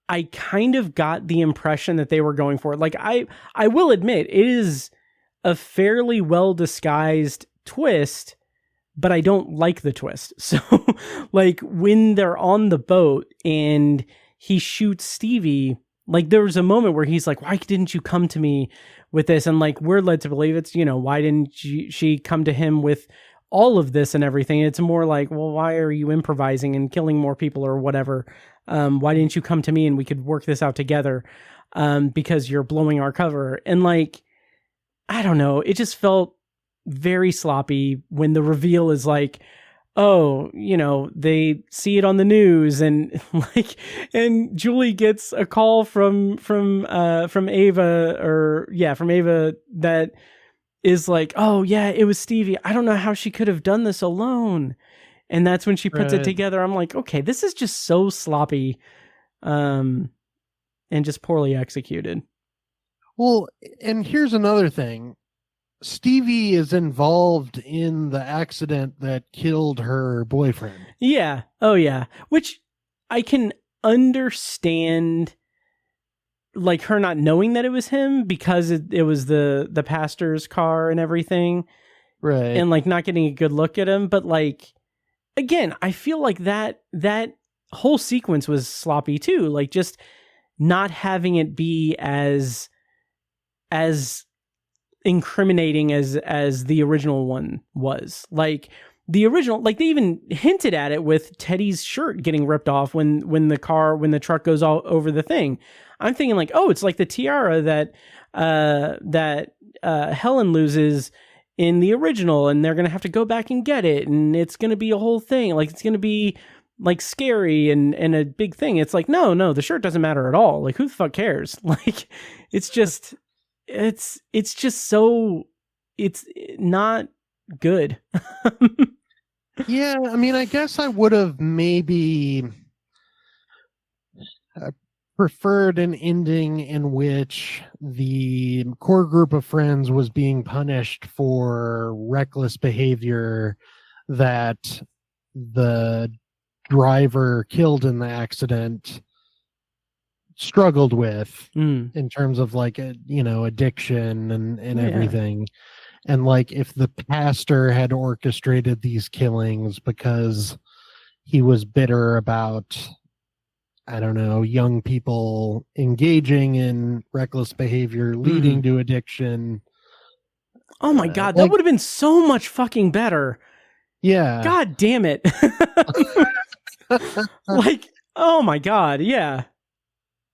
I kind of got the impression that they were going for it. Like, I will admit, it is a fairly well disguised twist, but I don't like the twist. So like, when they're on the boat and he shoots Stevie, like there was a moment where he's like, why didn't you come to me with this? And like, we're led to believe it's, why didn't she come to him with all of this and everything? It's more like, well, why are you improvising and killing more people or whatever? Why didn't you come to me and we could work this out together? Because you're blowing our cover. And like, I don't know, it just felt very sloppy when the reveal is like, oh, they see it on the news, and like, and Julie gets a call from Ava, that is like, oh yeah, it was Stevie. I don't know how she could have done this alone. And that's when she puts it together. I'm like, okay, this is just so sloppy, and just poorly executed. Well, and here's another thing. Stevie is involved in the accident that killed her boyfriend. Yeah. Oh, yeah. Which I can understand like her not knowing that it was him because it was the pastor's car and everything. Right. And like not getting a good look at him. But like, again, I feel like that whole sequence was sloppy too. Like just not having it be as incriminating as the original one was. Like the original, like they even hinted at it with Teddy's shirt getting ripped off when the truck goes all over the thing. I'm thinking like, oh, it's like the tiara that Helen loses in the original, and they're gonna have to go back and get it, and it's gonna be a whole thing. Like it's gonna be like scary and a big thing. It's like, no, the shirt doesn't matter at all. Like who the fuck cares? Like it's just so, it's not good. Yeah, I mean, I guess I would have maybe preferred an ending in which the core group of friends was being punished for reckless behavior that the driver killed in the accident struggled with in terms of like addiction and everything. And like if the pastor had orchestrated these killings because he was bitter about, I don't know, young people engaging in reckless behavior leading to addiction. Oh my God, that would have been so much fucking better. Yeah. God damn it. Like, oh my God, yeah.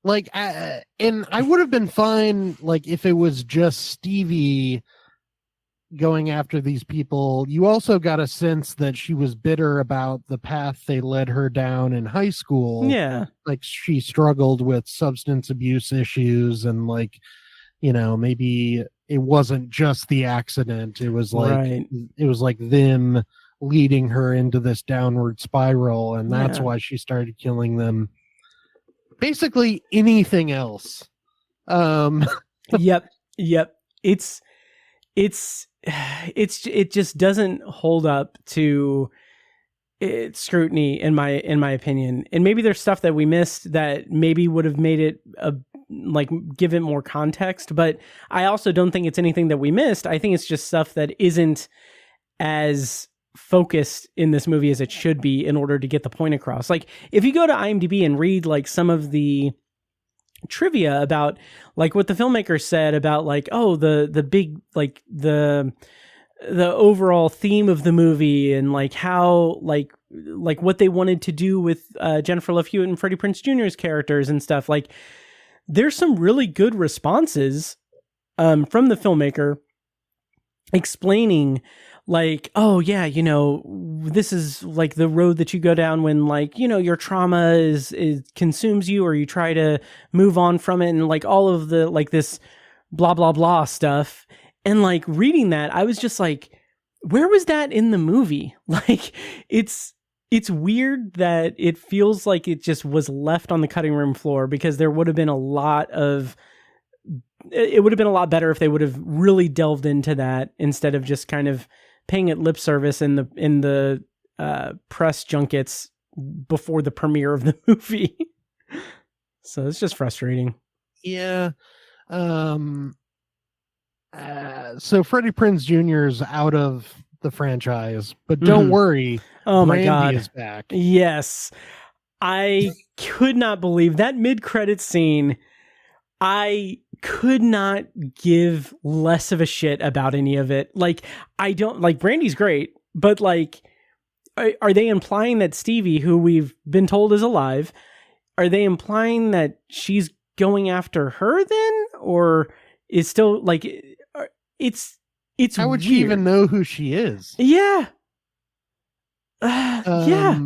Like, and I would have been fine, like, if it was just Stevie going after these people. You also got a sense that she was bitter about the path they led her down in high school. Yeah. Like, she struggled with substance abuse issues, and, like, maybe it wasn't just the accident. It was like, it was like them leading her into this downward spiral, and that's why she started killing them. Basically anything else. Yep. It just doesn't hold up to scrutiny in my opinion. And maybe there's stuff that we missed that maybe would have made it give it more context, but I also don't think it's anything that we missed. I think it's just stuff that isn't as focused in this movie as it should be in order to get the point across. Like if you go to IMDb and read like some of the trivia about like what the filmmaker said about like, oh, the big, like the overall theme of the movie and like how like what they wanted to do with Jennifer Love Hewitt and Freddie Prinze Jr.'s characters and stuff, like there's some really good responses from the filmmaker explaining like, oh yeah, this is like the road that you go down when like, your trauma is consumes you, or you try to move on from it, and like all of the like this blah blah blah stuff. And like reading that, I was just like, where was that in the movie? Like it's weird that it feels like it just was left on the cutting room floor, because there would have been it would have been a lot better if they would have really delved into that instead of just kind of paying it lip service in the press junkets before the premiere of the movie. So it's just frustrating. Yeah. So Freddie Prinze Jr. is out of the franchise, but don't worry. Oh my Brandy God. is back. Yes. I could not believe that mid-credit scene. I could not give less of a shit about any of it. Like, I don't like Brandy's great, but like, are they implying that Stevie, who we've been told is alive, are they implying that she's going after her then? Or is still like, it's how would weird. she even know who she is? Yeah. Yeah.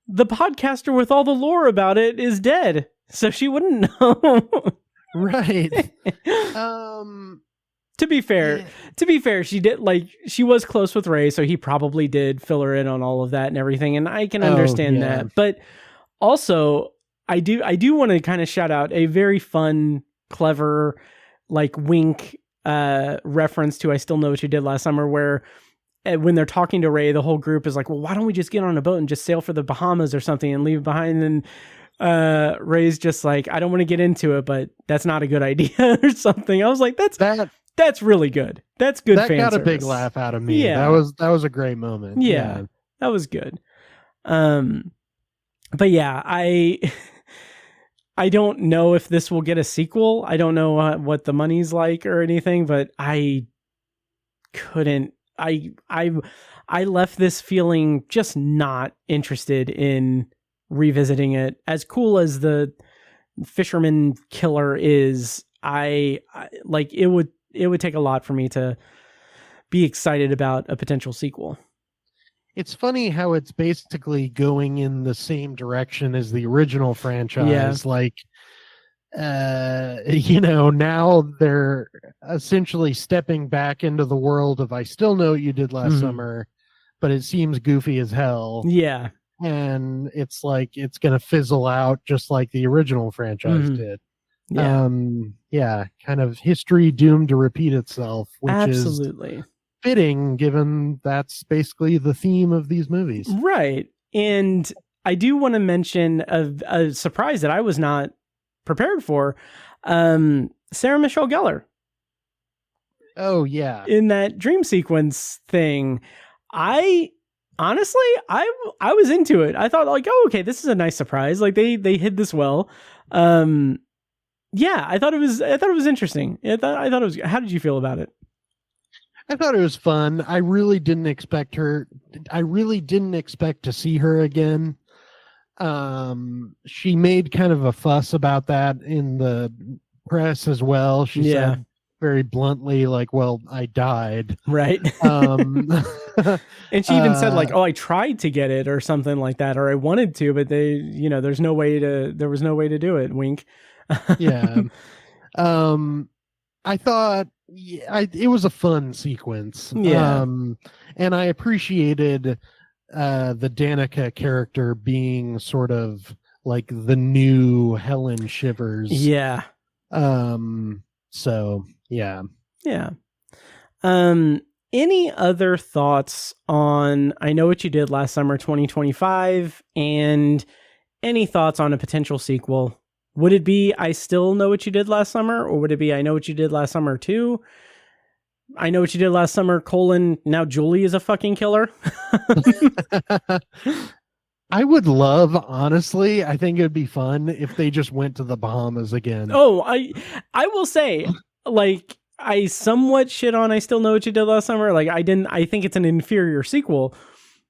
The podcaster with all the lore about it is dead, so she wouldn't know. Right. To be fair, she did she was close with Ray, so he probably did fill her in on all of that and everything, and I can understand that. But also, I do want to kind of shout out a very fun, clever, like wink reference to I Still Know What You Did Last Summer, where when they're talking to Ray, the whole group is like, well, why don't we just get on a boat and just sail for the Bahamas or something and leave behind? And Ray's just like, I don't want to get into it, but that's not a good idea or something. I was like, that's really good. That's good. That fan got service. a big laugh out of me. Yeah. That was a great moment. Yeah. That was good. But yeah, I don't know if this will get a sequel. I don't know what the money's like or anything, but I left this feeling just not interested in revisiting it. As cool as the Fisherman Killer is, I like it would take a lot for me to be excited about a potential sequel. It's funny how it's basically going in the same direction as the original franchise. Yeah. Like, now they're essentially stepping back into the world of I Still Know What You Did Last Summer, but it seems goofy as hell. Yeah. And it's like it's going to fizzle out just like the original franchise did. Yeah. Kind of history doomed to repeat itself, which Absolutely. is fitting given that's basically the theme of these movies. Right. And I do want to mention a surprise that I was not prepared for. Sarah Michelle Gellar. Oh yeah. In that dream sequence thing. I honestly was into it. I thought like, oh, okay, this is a nice surprise. Like they hid this well. Yeah, I thought it was interesting. I thought it was. How did you feel about it? I thought it was fun. I really didn't expect to see her again. She made kind of a fuss about that in the press as well. She said very bluntly, like, well, I died. Right. And she even said like, oh, I tried to get it or something like that, or I wanted to, but there was no way to do it. Wink. Yeah. I thought it was a fun sequence. Yeah. And I appreciated the Danica character being sort of like the new Helen Shivers. Yeah. So yeah. Yeah. Any other thoughts on I Know What You Did Last Summer 2025, and any thoughts on a potential sequel? Would it be I Still Know What You Did Last Summer, or would it be I Know What You Did Last Summer 2? I Know What You Did Last Summer, now Julie is a fucking killer? I would love, honestly, I think it would be fun if they just went to the Bahamas again. Oh, I will say, like, I somewhat shit on I Still Know What You Did Last Summer. Like, I think it's an inferior sequel,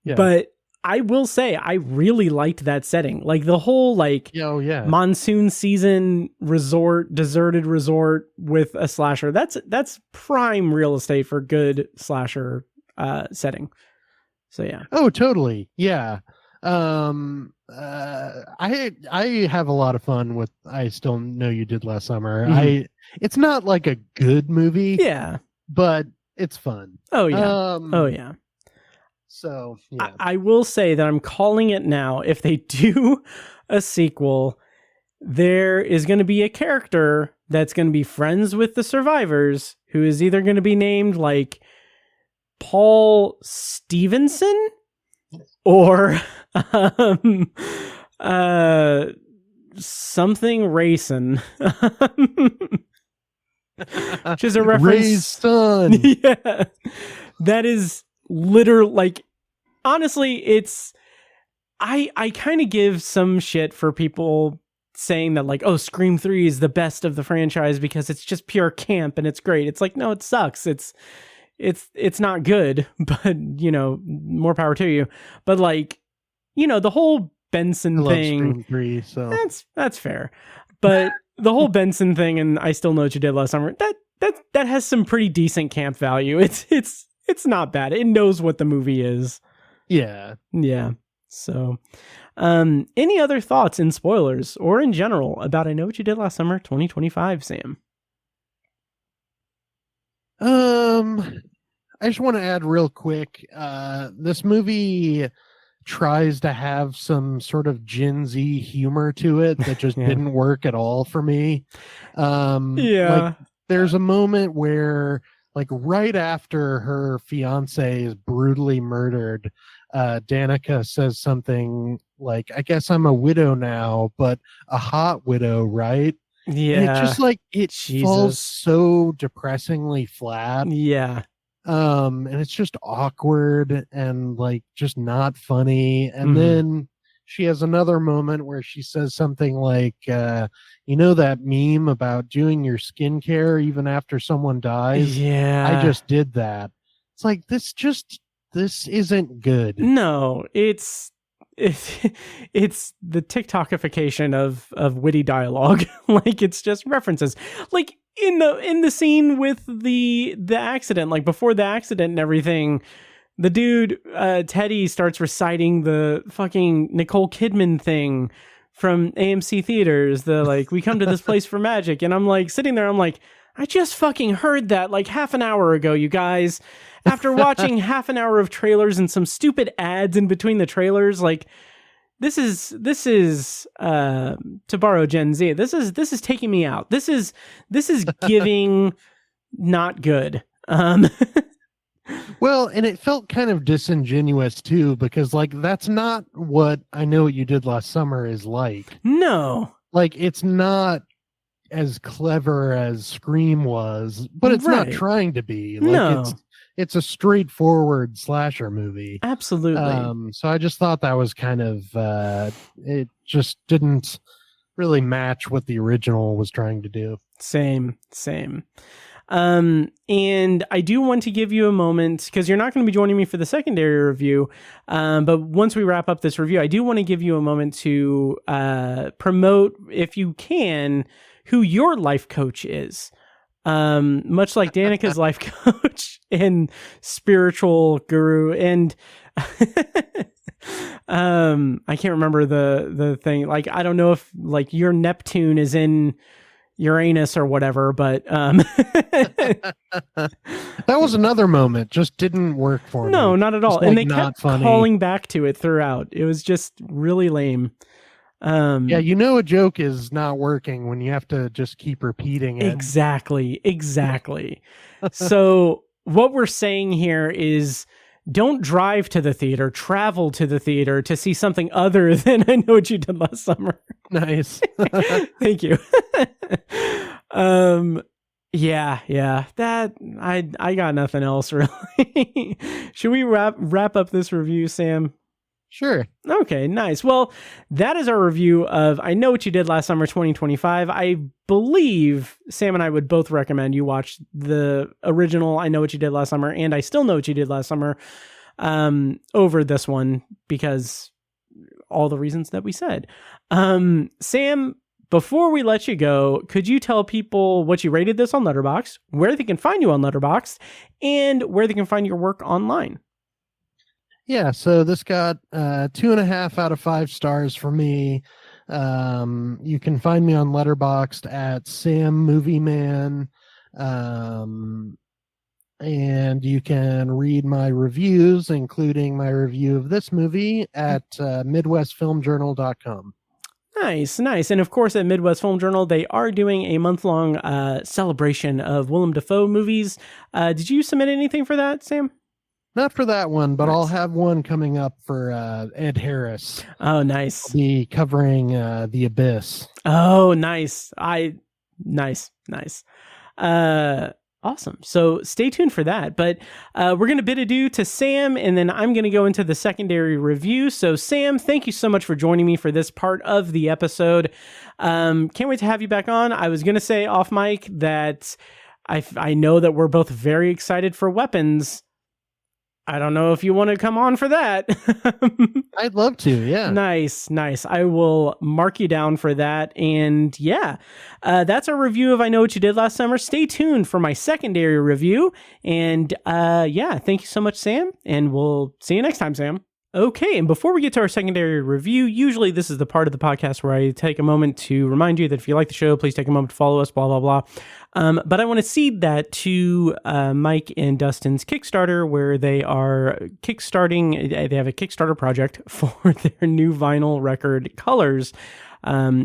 but I will say I really liked that setting. Like the whole monsoon season resort, deserted resort with a slasher. That's prime real estate for good slasher setting. So yeah. Oh, totally. Yeah. I have a lot of fun with I Still Know You Did Last Summer. Mm-hmm. It's not like a good movie. Yeah. But it's fun. Oh yeah. So yeah. I will say that I'm calling it now. If they do a sequel, there is going to be a character that's going to be friends with the survivors, who is either going to be named like Paul Stevenson or something Rayson. Which is a reference. Ray's son. Yeah. That is literally, like, honestly, it's I kind of give some shit for people saying that, like, oh, Scream 3 is the best of the franchise because it's just pure camp and it's great. It's like, no, it sucks. It's not good, but more power to you. But like, the whole Benson thing. Scream 3, so that's fair. But the whole Benson thing and I Still Know What You Did Last Summer, that has some pretty decent camp value. It's not bad. It knows what the movie is. Yeah. Yeah. So, any other thoughts in spoilers or in general about I Know What You Did Last Summer 2025, Sam? I just want to add real quick, this movie tries to have some sort of Gen Z humor to it that just didn't work at all for me. Like, there's a moment where, like, right after her fiance is brutally murdered, Danica says something like, I guess I'm a widow now, but a hot widow, right? Yeah. And it just like it falls Jesus. so depressingly flat. Yeah. And it's just awkward and like just not funny. And Mhm. then she has another moment where she says something like, you know that meme about doing your skincare even after someone dies? Yeah. I just did that. It's like this isn't good. No, it's the TikTokification of witty dialogue. Like, it's just references. Like in the scene with the accident, like before the accident and everything, the dude Teddy starts reciting the fucking Nicole Kidman thing from AMC Theaters, the like, we come to this place for magic. And I'm like sitting there, I'm like, I just fucking heard that like half an hour ago, you guys. After watching half an hour of trailers and some stupid ads in between the trailers, like this is to borrow Gen Z, this is taking me out. This is giving not good. Well, and it felt kind of disingenuous too, because like that's not what I Know What You Did Last Summer is like. No. Like it's not as clever as Scream was, but it's not Right. trying to be. Like No. it's a straightforward slasher movie. Absolutely. So I just thought that was kind of it just didn't really match what the original was trying to do. Same. And I do want to give you a moment, because you're not going to be joining me for the secondary review. But once we wrap up this review, I do want to give you a moment to promote, if you can, who your life coach is. Much like Danica's life coach and spiritual guru. And I can't remember the thing. Like, I don't know if like your Neptune is in Uranus or whatever, but That was another moment, just didn't work for me. no, not at all. Just, And like, they not kept funny. calling back to it throughout. It was just really lame. Yeah, you know a joke is not working when you have to just keep repeating it. Exactly. So what we're saying here is, don't drive to the theater, travel to the theater to see something other than I Know What You Did Last Summer. Nice. Thank you. Yeah, that I got nothing else really. Should we wrap up this review, Sam? Sure. Okay, nice. Well, that is our review of I Know What You Did Last Summer 2025. I believe Sam and I would both recommend you watch the original I Know What You Did Last Summer and I Still Know What You Did Last Summer over this one, because all the reasons that we said. Sam, before we let you go, could you tell people what you rated this on Letterboxd, where they can find you on Letterboxd, and where they can find your work online? Yeah, so this got 2.5 out of 5 stars for me. You can find me on Letterboxd at Sam Movie Man. And you can read my reviews, including my review of this movie, at MidwestFilmJournal.com. Nice. And of course, at Midwest Film Journal, they are doing a month-long celebration of Willem Dafoe movies. Did you submit anything for that, Sam? Not for that one, but Nice. I'll have one coming up for Ed Harris. Oh, nice. I'll be covering The Abyss. Oh, nice. Nice. Awesome. So stay tuned for that. But we're going to bid adieu to Sam, and then I'm going to go into the secondary review. So Sam, thank you so much for joining me for this part of the episode. Can't wait to have you back on. I was going to say off mic that I know that we're both very excited for Weapons. I don't know if you want to come on for that. I'd love to, yeah. Nice. I will mark you down for that. And yeah, that's our review of I Know What You Did Last Summer. Stay tuned for my secondary review. And yeah, thank you so much, Sam. And we'll see you next time, Sam. Okay, and before we get to our secondary review, usually this is the part of the podcast where I take a moment to remind you that if you like the show, please take a moment to follow us, blah, blah, blah. But I want to cede that to Mike and Dustin's Kickstarter, where they are kickstarting, they have a Kickstarter project for their new vinyl record, Colors,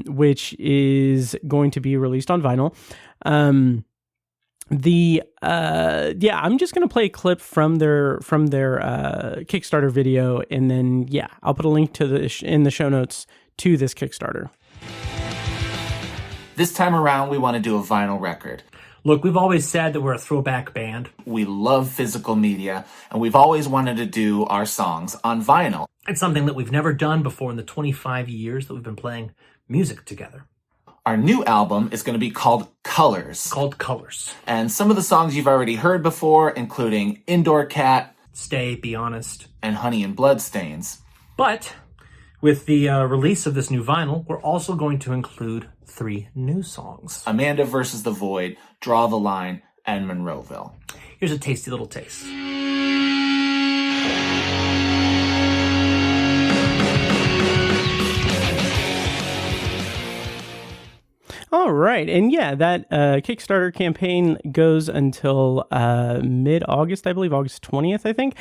which is going to be released on vinyl. I'm just gonna play a clip from their Kickstarter video, and then I'll put a link to in the show notes to this Kickstarter. This time around, we want to do a vinyl record. Look, we've always said that we're a throwback band. We love physical media, and we've always wanted to do our songs on vinyl. It's something that we've never done before in the 25 years that we've been playing music together. Our new album is going to be called Colors. And some of the songs you've already heard before, including Indoor Cat, Stay, Be Honest, and Honey and Bloodstains. But with the release of this new vinyl, we're also going to include 3 new songs. Amanda vs. the Void, Draw the Line, and Monroeville. Here's a tasty little taste. All right. And that Kickstarter campaign goes until mid-August, I believe, August 20th, I think.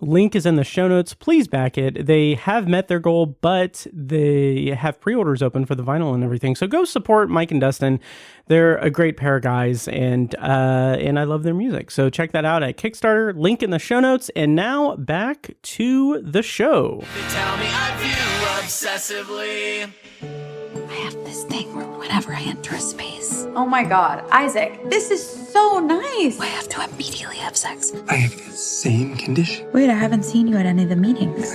Link is in the show notes. Please back it. They have met their goal, but they have pre-orders open for the vinyl and everything. So go support Mike and Dustin. They're a great pair of guys, and I love their music. So check that out at Kickstarter. Link in the show notes. And now back to the show. They tell me I view obsessively. I have this thing where whenever I enter a space, Oh my god, Isaac, this is so nice. I have to immediately have sex. I have the same condition. Wait, I haven't seen you at any of the meetings.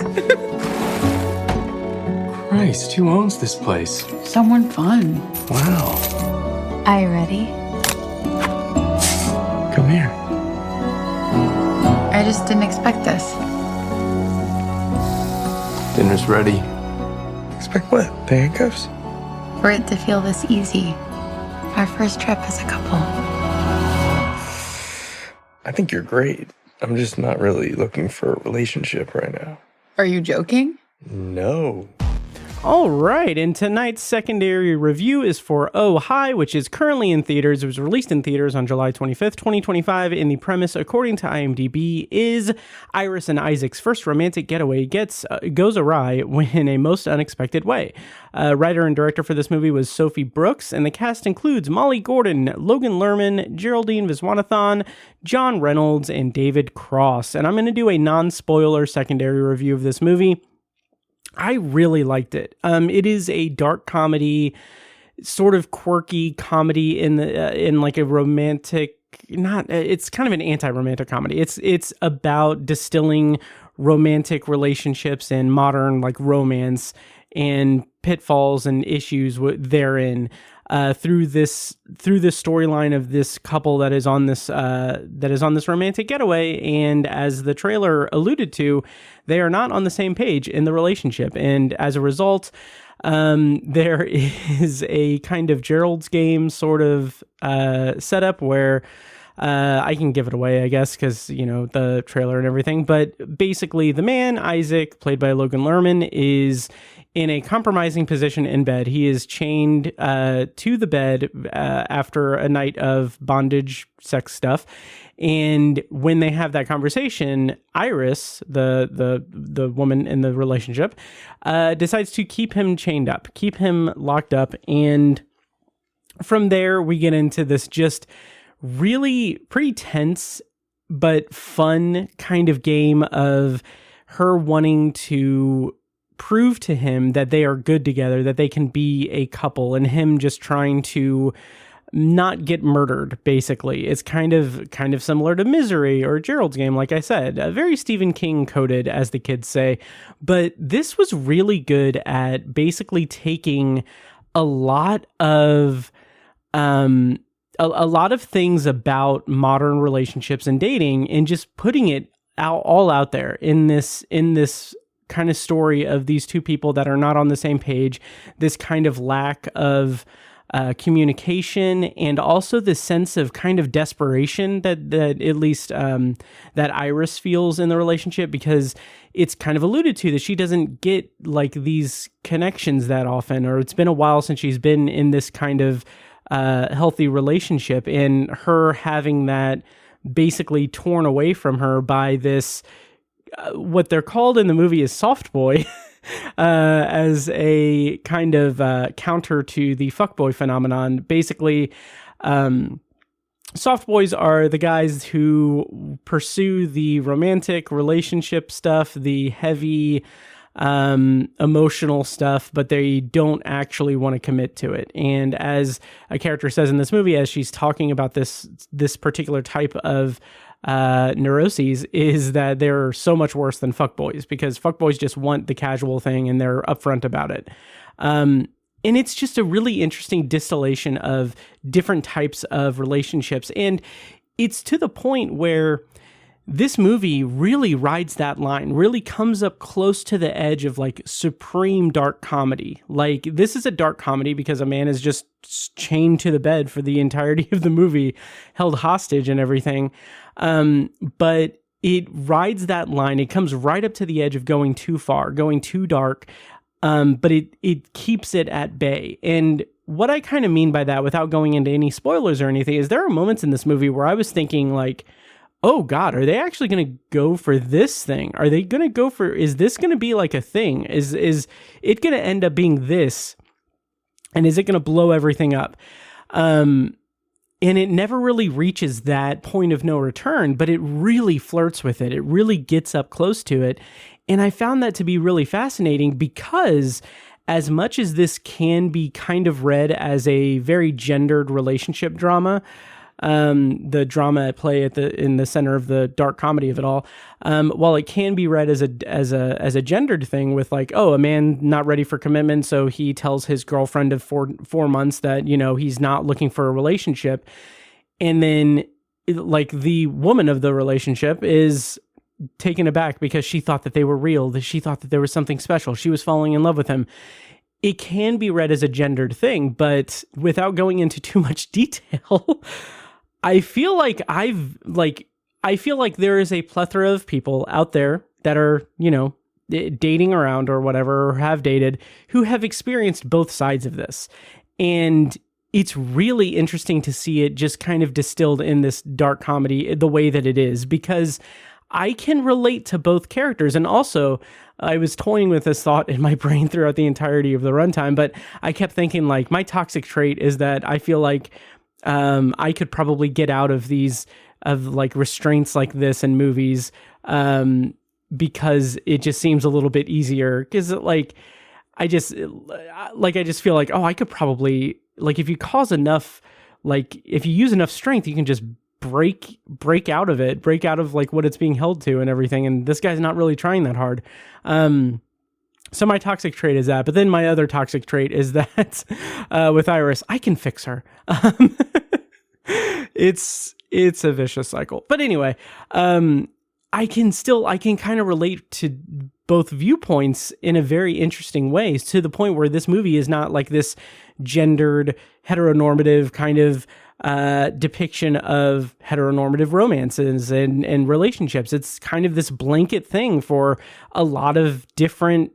Christ, who owns this place? Someone fun. Wow. Are you ready? Come here. I just didn't expect this. Dinner's ready. Expect what? The handcuffs? For it to feel this easy. Our first trip as a couple. I think you're great. I'm just not really looking for a relationship right now. Are you joking? No. All right, and tonight's secondary review is for Oh Hi, which is currently in theaters. It was released in theaters on July 25th, 2025, and the premise, according to IMDb, is Iris and Isaac's first romantic getaway goes awry in a most unexpected way. Writer and director for this movie was Sophie Brooks, and the cast includes Molly Gordon, Logan Lerman, Geraldine Viswanathan, John Reynolds, and David Cross. And I'm going to do a non-spoiler secondary review of this movie. I really liked it. It is a dark comedy, sort of quirky comedy in like a romantic. It's kind of an anti-romantic comedy. It's about distilling romantic relationships and modern like romance and pitfalls and issues therein. Through this storyline of this couple that is on this romantic getaway, and as the trailer alluded to, they are not on the same page in the relationship, and as a result, there is a kind of Gerald's Game sort of setup where I can give it away, I guess, because the trailer and everything. But basically, the man Isaac, played by Logan Lerman, is in a compromising position in bed. He is chained to the bed after a night of bondage sex stuff. And when they have that conversation, Iris, the woman in the relationship, decides to keep him chained up, keep him locked up. And from there, we get into this just really pretty tense but fun kind of game of her wanting to prove to him that they are good together, that they can be a couple, and him just trying to not get murdered, basically. It's kind of similar to Misery or Gerald's Game, like I said. Very Stephen King coded, as the kids say. But this was really good at basically taking a lot of things about modern relationships and dating and just putting it all out there in this kind of story of these two people that are not on the same page, this kind of lack of communication, and also this sense of kind of desperation that at least that Iris feels in the relationship, because it's kind of alluded to that she doesn't get like these connections that often, or it's been a while since she's been in this kind of healthy relationship, and her having that basically torn away from her by this what they're called in the movie is soft boy, as a kind of counter to the fuckboy phenomenon. Basically, soft boys are the guys who pursue the romantic relationship stuff, the heavy emotional stuff, but they don't actually want to commit to it. And as a character says in this movie, as she's talking about this particular type of neuroses, is that they're so much worse than fuckboys, because fuckboys just want the casual thing and they're upfront about it. And it's just a really interesting distillation of different types of relationships. And it's to the point where this movie really rides that line, really comes up close to the edge of like supreme dark comedy. Like, this is a dark comedy because a man is just chained to the bed for the entirety of the movie, held hostage and everything. But it rides that line. It comes right up to the edge of going too far, going too dark. But it keeps it at bay. And what I kind of mean by that, without going into any spoilers or anything, is there are moments in this movie where I was thinking like, oh God, are they actually going to go for this thing? Are they going to go for, is this going to be like a thing? Is it going to end up being this? And is it going to blow everything up? And it never really reaches that point of no return, but it really flirts with it. It really gets up close to it. And I found that to be really fascinating, because as much as this can be kind of read as a very gendered relationship drama, the drama at play in the center of the dark comedy of it all, while it can be read as a gendered thing, with like, oh, a man not ready for commitment, so he tells his girlfriend of 4 months that, you know, he's not looking for a relationship, and then like the woman of the relationship is taken aback because she thought that they were real, that she thought that there was something special, she was falling in love with him. It can be read as a gendered thing, but without going into too much detail, I feel like there is a plethora of people out there that are, you know, dating around or whatever, or have dated, who have experienced both sides of this. And it's really interesting to see it just kind of distilled in this dark comedy the way that it is, because I can relate to both characters. And also, I was toying with this thought in my brain throughout the entirety of the runtime, but I kept thinking, like, my toxic trait is that I feel like I could probably get out of these, of like restraints like this in movies, because it just seems a little bit easier. Because like, I just feel like, oh, I could probably, like, if you cause enough, like if you use enough strength, you can just break out of it, break out of like what it's being held to and everything. And this guy's not really trying that hard. So my toxic trait is that, but then my other toxic trait is that with Iris, I can fix her. It's a vicious cycle. But anyway, I can kind of relate to both viewpoints in a very interesting way, to the point where this movie is not like this gendered, heteronormative kind of depiction of heteronormative romances and relationships. It's kind of this blanket thing for a lot of different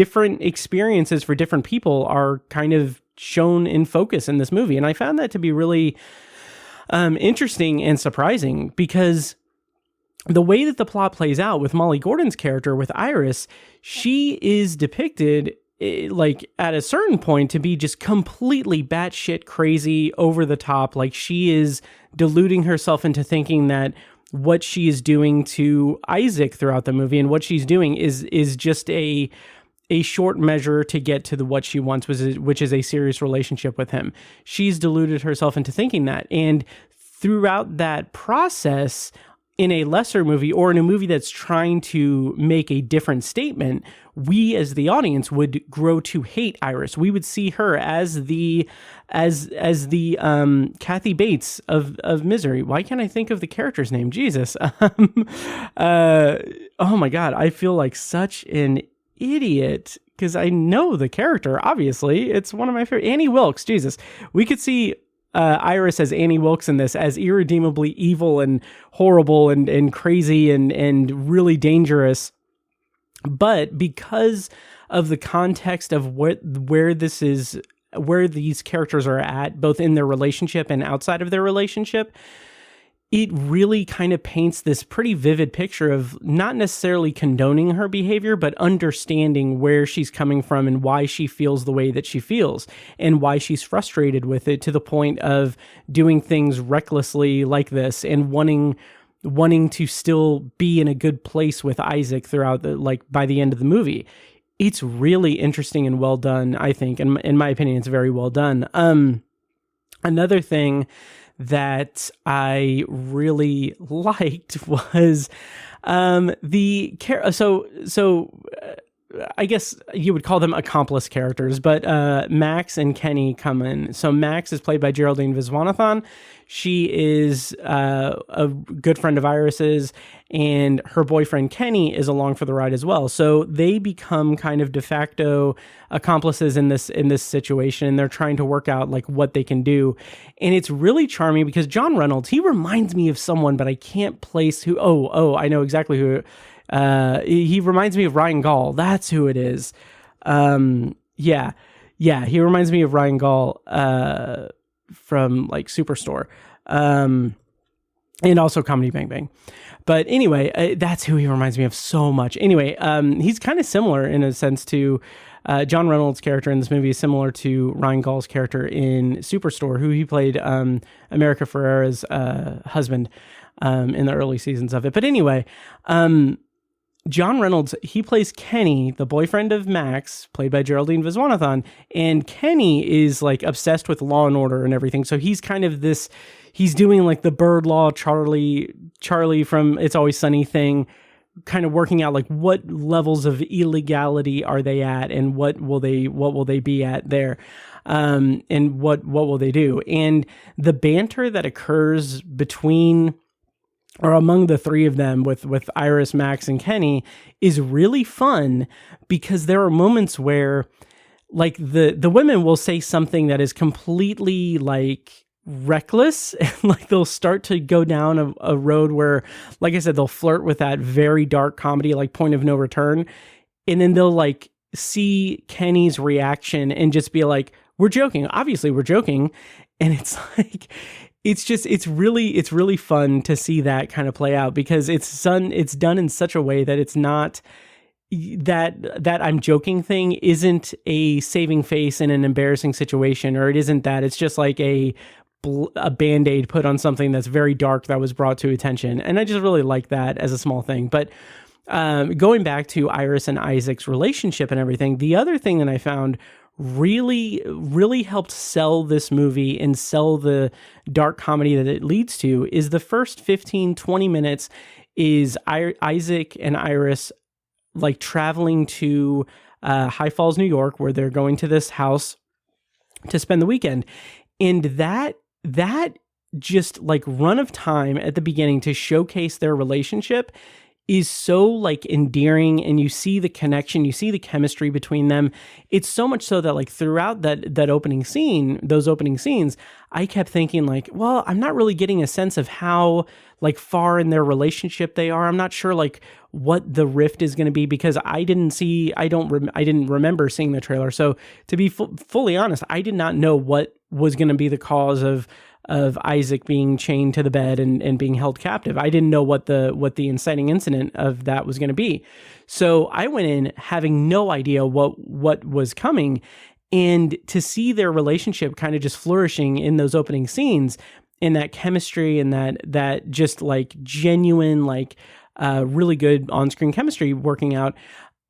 experiences for different people are kind of shown in focus in this movie. And I found that to be really interesting and surprising, because the way that the plot plays out with Molly Gordon's character, with Iris, she is depicted like at a certain point to be just completely batshit crazy, over the top. Like, she is deluding herself into thinking that what she is doing to Isaac throughout the movie, and what she's doing is just a short measure to get to what she wants, which is a serious relationship with him. She's deluded herself into thinking that. And throughout that process, in a lesser movie, or in a movie that's trying to make a different statement, we as the audience would grow to hate Iris. We would see her as the Kathy Bates of Misery. Why can't I think of the character's name? Jesus. Oh my God. I feel like such an idiot, because I know the character. Obviously, it's one of my favorite. Annie Wilkes. Jesus. We could see Iris as Annie Wilkes in this, as irredeemably evil and horrible and crazy and really dangerous. But because of the context of where these characters are at, both in their relationship and outside of their relationship, it really kind of paints this pretty vivid picture of not necessarily condoning her behavior, but understanding where she's coming from and why she feels the way that she feels and why she's frustrated with it to the point of doing things recklessly like this and wanting to still be in a good place with Isaac throughout by the end of the movie. It's really interesting and well done, I think. And in my opinion, it's very well done. Another thing that I really liked was I guess you would call them accomplice characters, but Max and Kenny come in. So Max is played by Geraldine Viswanathan. She is a good friend of Iris's, and her boyfriend Kenny is along for the ride as well. So they become kind of de facto accomplices in this situation, and they're trying to work out like what they can do. And it's really charming because John Reynolds, he reminds me of someone, but I can't place who. Oh, I know exactly who. He reminds me of Ryan Gaul. That's who it is. Yeah. He reminds me of Ryan Gaul, from like Superstore, and also Comedy Bang Bang. But anyway, that's who he reminds me of so much. Anyway, he's kind of similar in a sense to, John Reynolds' character in this movie is similar to Ryan Gaul's character in Superstore, who he played, America Ferrera's, husband, in the early seasons of it. But anyway, John Reynolds, he plays Kenny, the boyfriend of Max, played by Geraldine Viswanathan, and Kenny is like obsessed with Law and Order and everything. So he's kind of he's doing like the Bird Law Charlie from It's Always Sunny thing, kind of working out like what levels of illegality are they at and what will they be at there, and what will they do. And the banter that occurs between or among the three of them with Iris, Max, and Kenny is really fun because there are moments where like the women will say something that is completely like reckless and like they'll start to go down a road where, like I said, they'll flirt with that very dark comedy, like Point of No Return. And then they'll like see Kenny's reaction and just be like, we're joking. Obviously we're joking. And it's like, it's really fun to see that kind of play out because it's done in such a way that it's not that I'm joking thing isn't a saving face in an embarrassing situation, or it isn't that. It's just like a Band-Aid put on something that's very dark that was brought to attention. And I just really like that as a small thing. But going back to Iris and Isaac's relationship and everything, the other thing that I found really helped sell this movie and sell the dark comedy that it leads to is the first 15-20 minutes is Isaac and Iris like traveling to High Falls, New York, where they're going to this house to spend the weekend. And that just like run of time at the beginning to showcase their relationship is so like endearing, and you see the connection, you see the chemistry between them. It's so much so that like throughout that opening scene, those opening scenes, I kept thinking like, well, I'm not really getting a sense of how like far in their relationship they are. I'm not sure like what the rift is going to be because I didn't remember seeing the trailer. So to be fully honest, I did not know what was going to be the cause of Isaac being chained to the bed and being held captive. I didn't know what the inciting incident of that was going to be. So I went in having no idea what was coming, and to see their relationship kind of just flourishing in those opening scenes, in that chemistry and that just like genuine, like really good on-screen chemistry working out.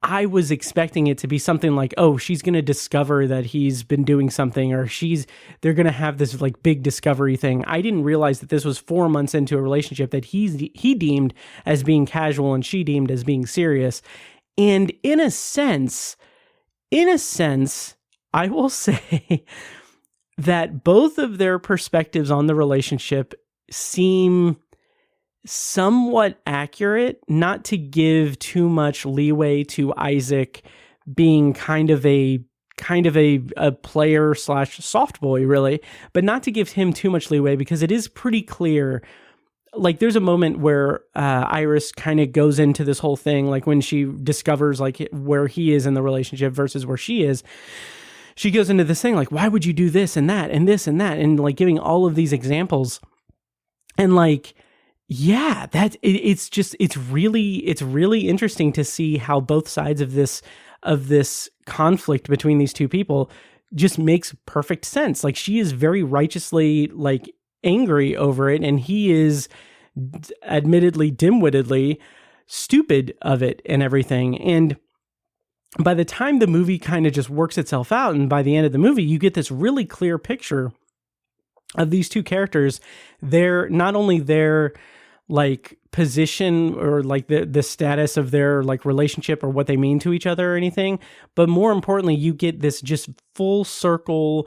I was expecting it to be something like, oh, she's going to discover that he's been doing something, or they're going to have this like big discovery thing. I didn't realize that this was 4 months into a relationship that he deemed as being casual and she deemed as being serious. And in a sense, I will say that both of their perspectives on the relationship seem somewhat accurate, not to give too much leeway to Isaac being kind of a player / soft boy, really, but not to give him too much leeway because it is pretty clear. Like there's a moment where Iris kind of goes into this whole thing, like when she discovers like where he is in the relationship versus where she is. She goes into this thing like, why would you do this and that and this and that, and like giving all of these examples. And like Yeah, it's really interesting to see how both sides of this conflict between these two people just makes perfect sense. Like, she is very righteously like angry over it, and he is admittedly dim-wittedly stupid of it and everything. And by the time the movie kind of just works itself out, and by the end of the movie, you get this really clear picture of these two characters. They're not only their like position or like the status of their like relationship or what they mean to each other or anything, but more importantly, you get this just full circle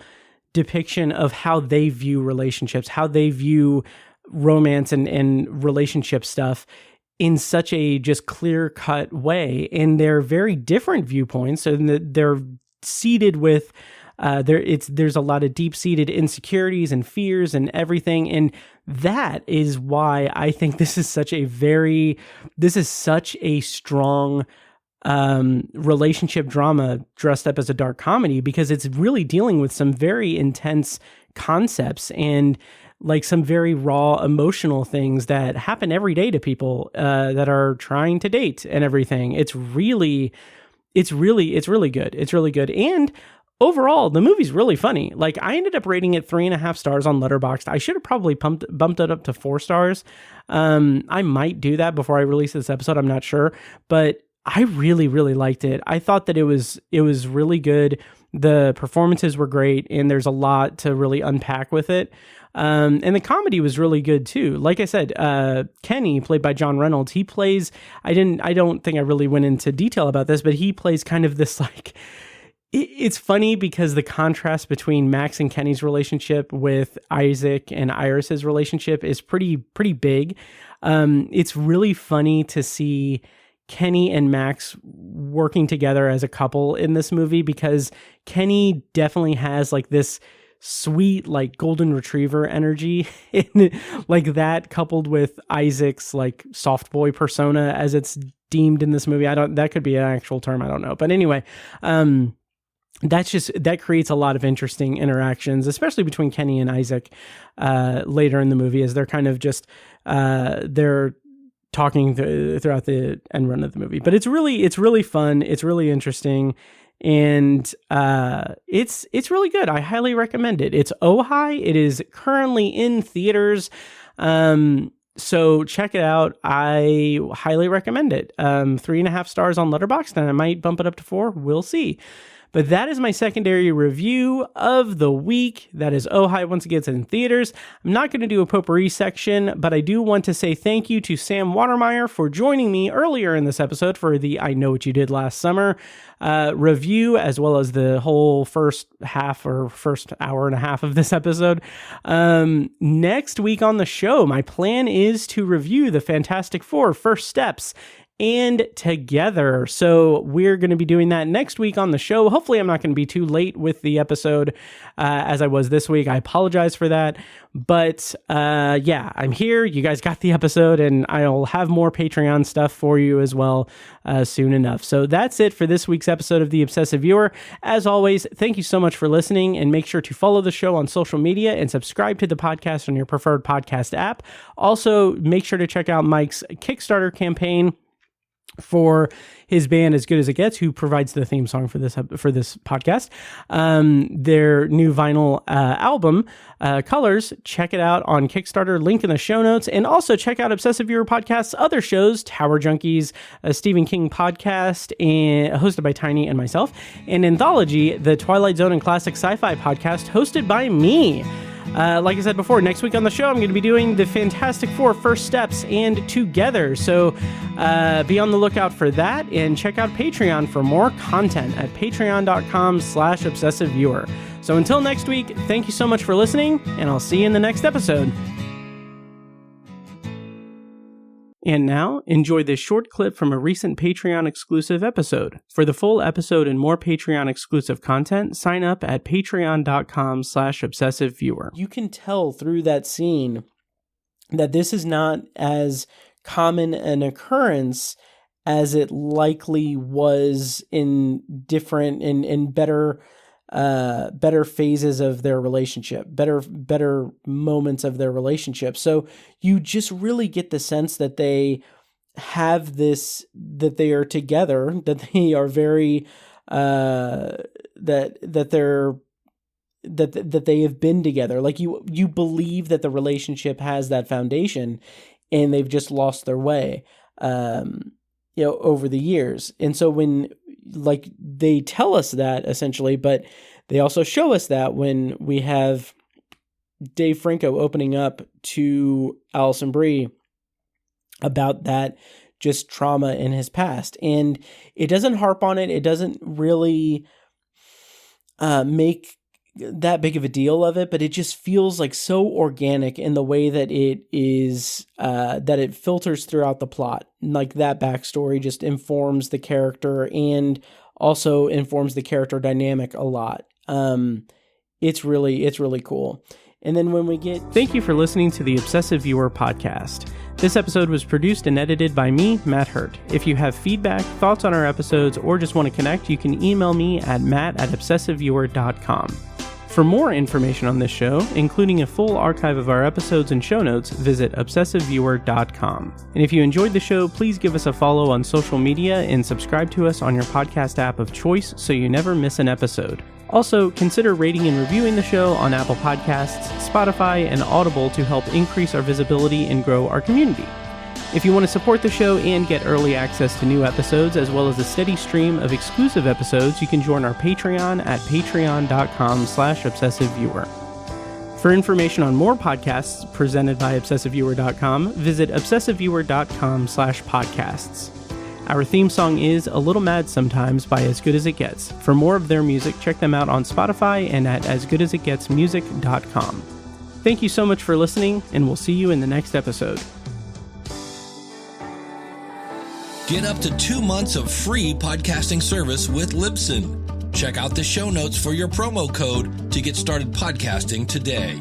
depiction of how they view relationships, how they view romance and relationship stuff in such a just clear-cut way. And they're very different viewpoints, and they're seated with there's a lot of deep-seated insecurities and fears and everything. And that is why I think this is such a strong relationship drama dressed up as a dark comedy, because it's really dealing with some very intense concepts and like some very raw emotional things that happen every day to people that are trying to date and everything. It's really good. It's really good. And overall, the movie's really funny. Like, I ended up rating it 3.5 stars on Letterboxd. I should have probably bumped it up to 4 stars. I might do that before I release this episode. I'm not sure, but I really, really liked it. I thought that it was really good. The performances were great, and there's a lot to really unpack with it. And the comedy was really good too. Like I said, Kenny, played by John Reynolds, he plays, I don't think I really went into detail about this, but he plays kind of this like, it's funny because the contrast between Max and Kenny's relationship with Isaac and Iris's relationship is pretty big. It's really funny to see Kenny and Max working together as a couple in this movie, because Kenny definitely has like this sweet like golden retriever energy and like that, coupled with Isaac's like soft boy persona as it's deemed in this movie. That could be an actual term, I don't know, but anyway, that creates a lot of interesting interactions, especially between Kenny and Isaac later in the movie, as they're kind of just they're talking throughout the end run of the movie. But it's really fun. It's really interesting. And it's really good. I highly recommend it. It's Ojai. It is currently in theaters. So check it out. I highly recommend it. 3.5 stars on Letterboxd, and I might bump it up to 4. We'll see. But that is my secondary review of the week. That is Ojai. Once again, it's in theaters. I'm not going to do a potpourri section, but I do want to say thank you to Sam Watermeier for joining me earlier in this episode for the I Know What You Did Last Summer review, as well as the whole first hour and a half of this episode. Next week on the show, my plan is to review the Fantastic Four: First Steps and Together. So we're going to be doing that next week on the show. Hopefully I'm not going to be too late with the episode as I was this week. I apologize for that. But yeah, I'm here. You guys got the episode, and I'll have more Patreon stuff for you as well soon enough. So that's it for this week's episode of The Obsessive Viewer. As always, thank you so much for listening, and make sure to follow the show on social media and subscribe to the podcast on your preferred podcast app. Also, make sure to check out Mike's Kickstarter campaign for his band As Good As It Gets, who provides the theme song for this podcast. Their new vinyl album, Colors. Check it out on Kickstarter, link in the show notes. And also check out Obsessive Viewer Podcast's other shows, Tower Junkies, a Stephen King podcast, and hosted by Tiny and myself, and Anthology, the Twilight Zone and Classic Sci-Fi podcast, hosted by me. Like I said before, next week on the show, I'm going to be doing the Fantastic Four: First Steps and Together. So be on the lookout for that, and check out Patreon for more content at patreon.com/obsessiveviewer. So until next week, thank you so much for listening, and I'll see you in the next episode. And now, enjoy this short clip from a recent Patreon-exclusive episode. For the full episode and more Patreon-exclusive content, sign up at patreon.com/obsessiveviewer. You can tell through that scene that this is not as common an occurrence as it likely was in different and better better phases of their relationship, better moments of their relationship. So you just really get the sense that they have this, that they are together, that they are very, that they have been together. Like you believe that the relationship has that foundation, and they've just lost their way, over the years. And so when, like, they tell us that essentially, but they also show us that when we have Dave Franco opening up to Alison Brie about that just trauma in his past. And it doesn't harp on it. It doesn't really make that big of a deal of it, but it just feels like so organic in the way that it is, that it filters throughout the plot. Like that backstory just informs the character and also informs the character dynamic a lot. It's really cool. And then when we thank you for listening to the Obsessive Viewer podcast. This episode was produced and edited by me, Matt Hurt. If you have feedback, thoughts on our episodes, or just want to connect, you can email me at matt@obsessiveviewer.com. For more information on this show, including a full archive of our episodes and show notes, visit obsessiveviewer.com. And if you enjoyed the show, please give us a follow on social media and subscribe to us on your podcast app of choice so you never miss an episode. Also, consider rating and reviewing the show on Apple Podcasts, Spotify, and Audible to help increase our visibility and grow our community. If you want to support the show and get early access to new episodes, as well as a steady stream of exclusive episodes, you can join our Patreon at patreon.com/obsessiveviewer. For information on more podcasts presented by obsessiveviewer.com, visit obsessiveviewer.com/podcasts. Our theme song is A Little Mad Sometimes by As Good As It Gets. For more of their music, check them out on Spotify and at asgoodasitgetsmusic.com. Thank you so much for listening, and we'll see you in the next episode. Get up to 2 months of free podcasting service with Libsyn. Check out the show notes for your promo code to get started podcasting today.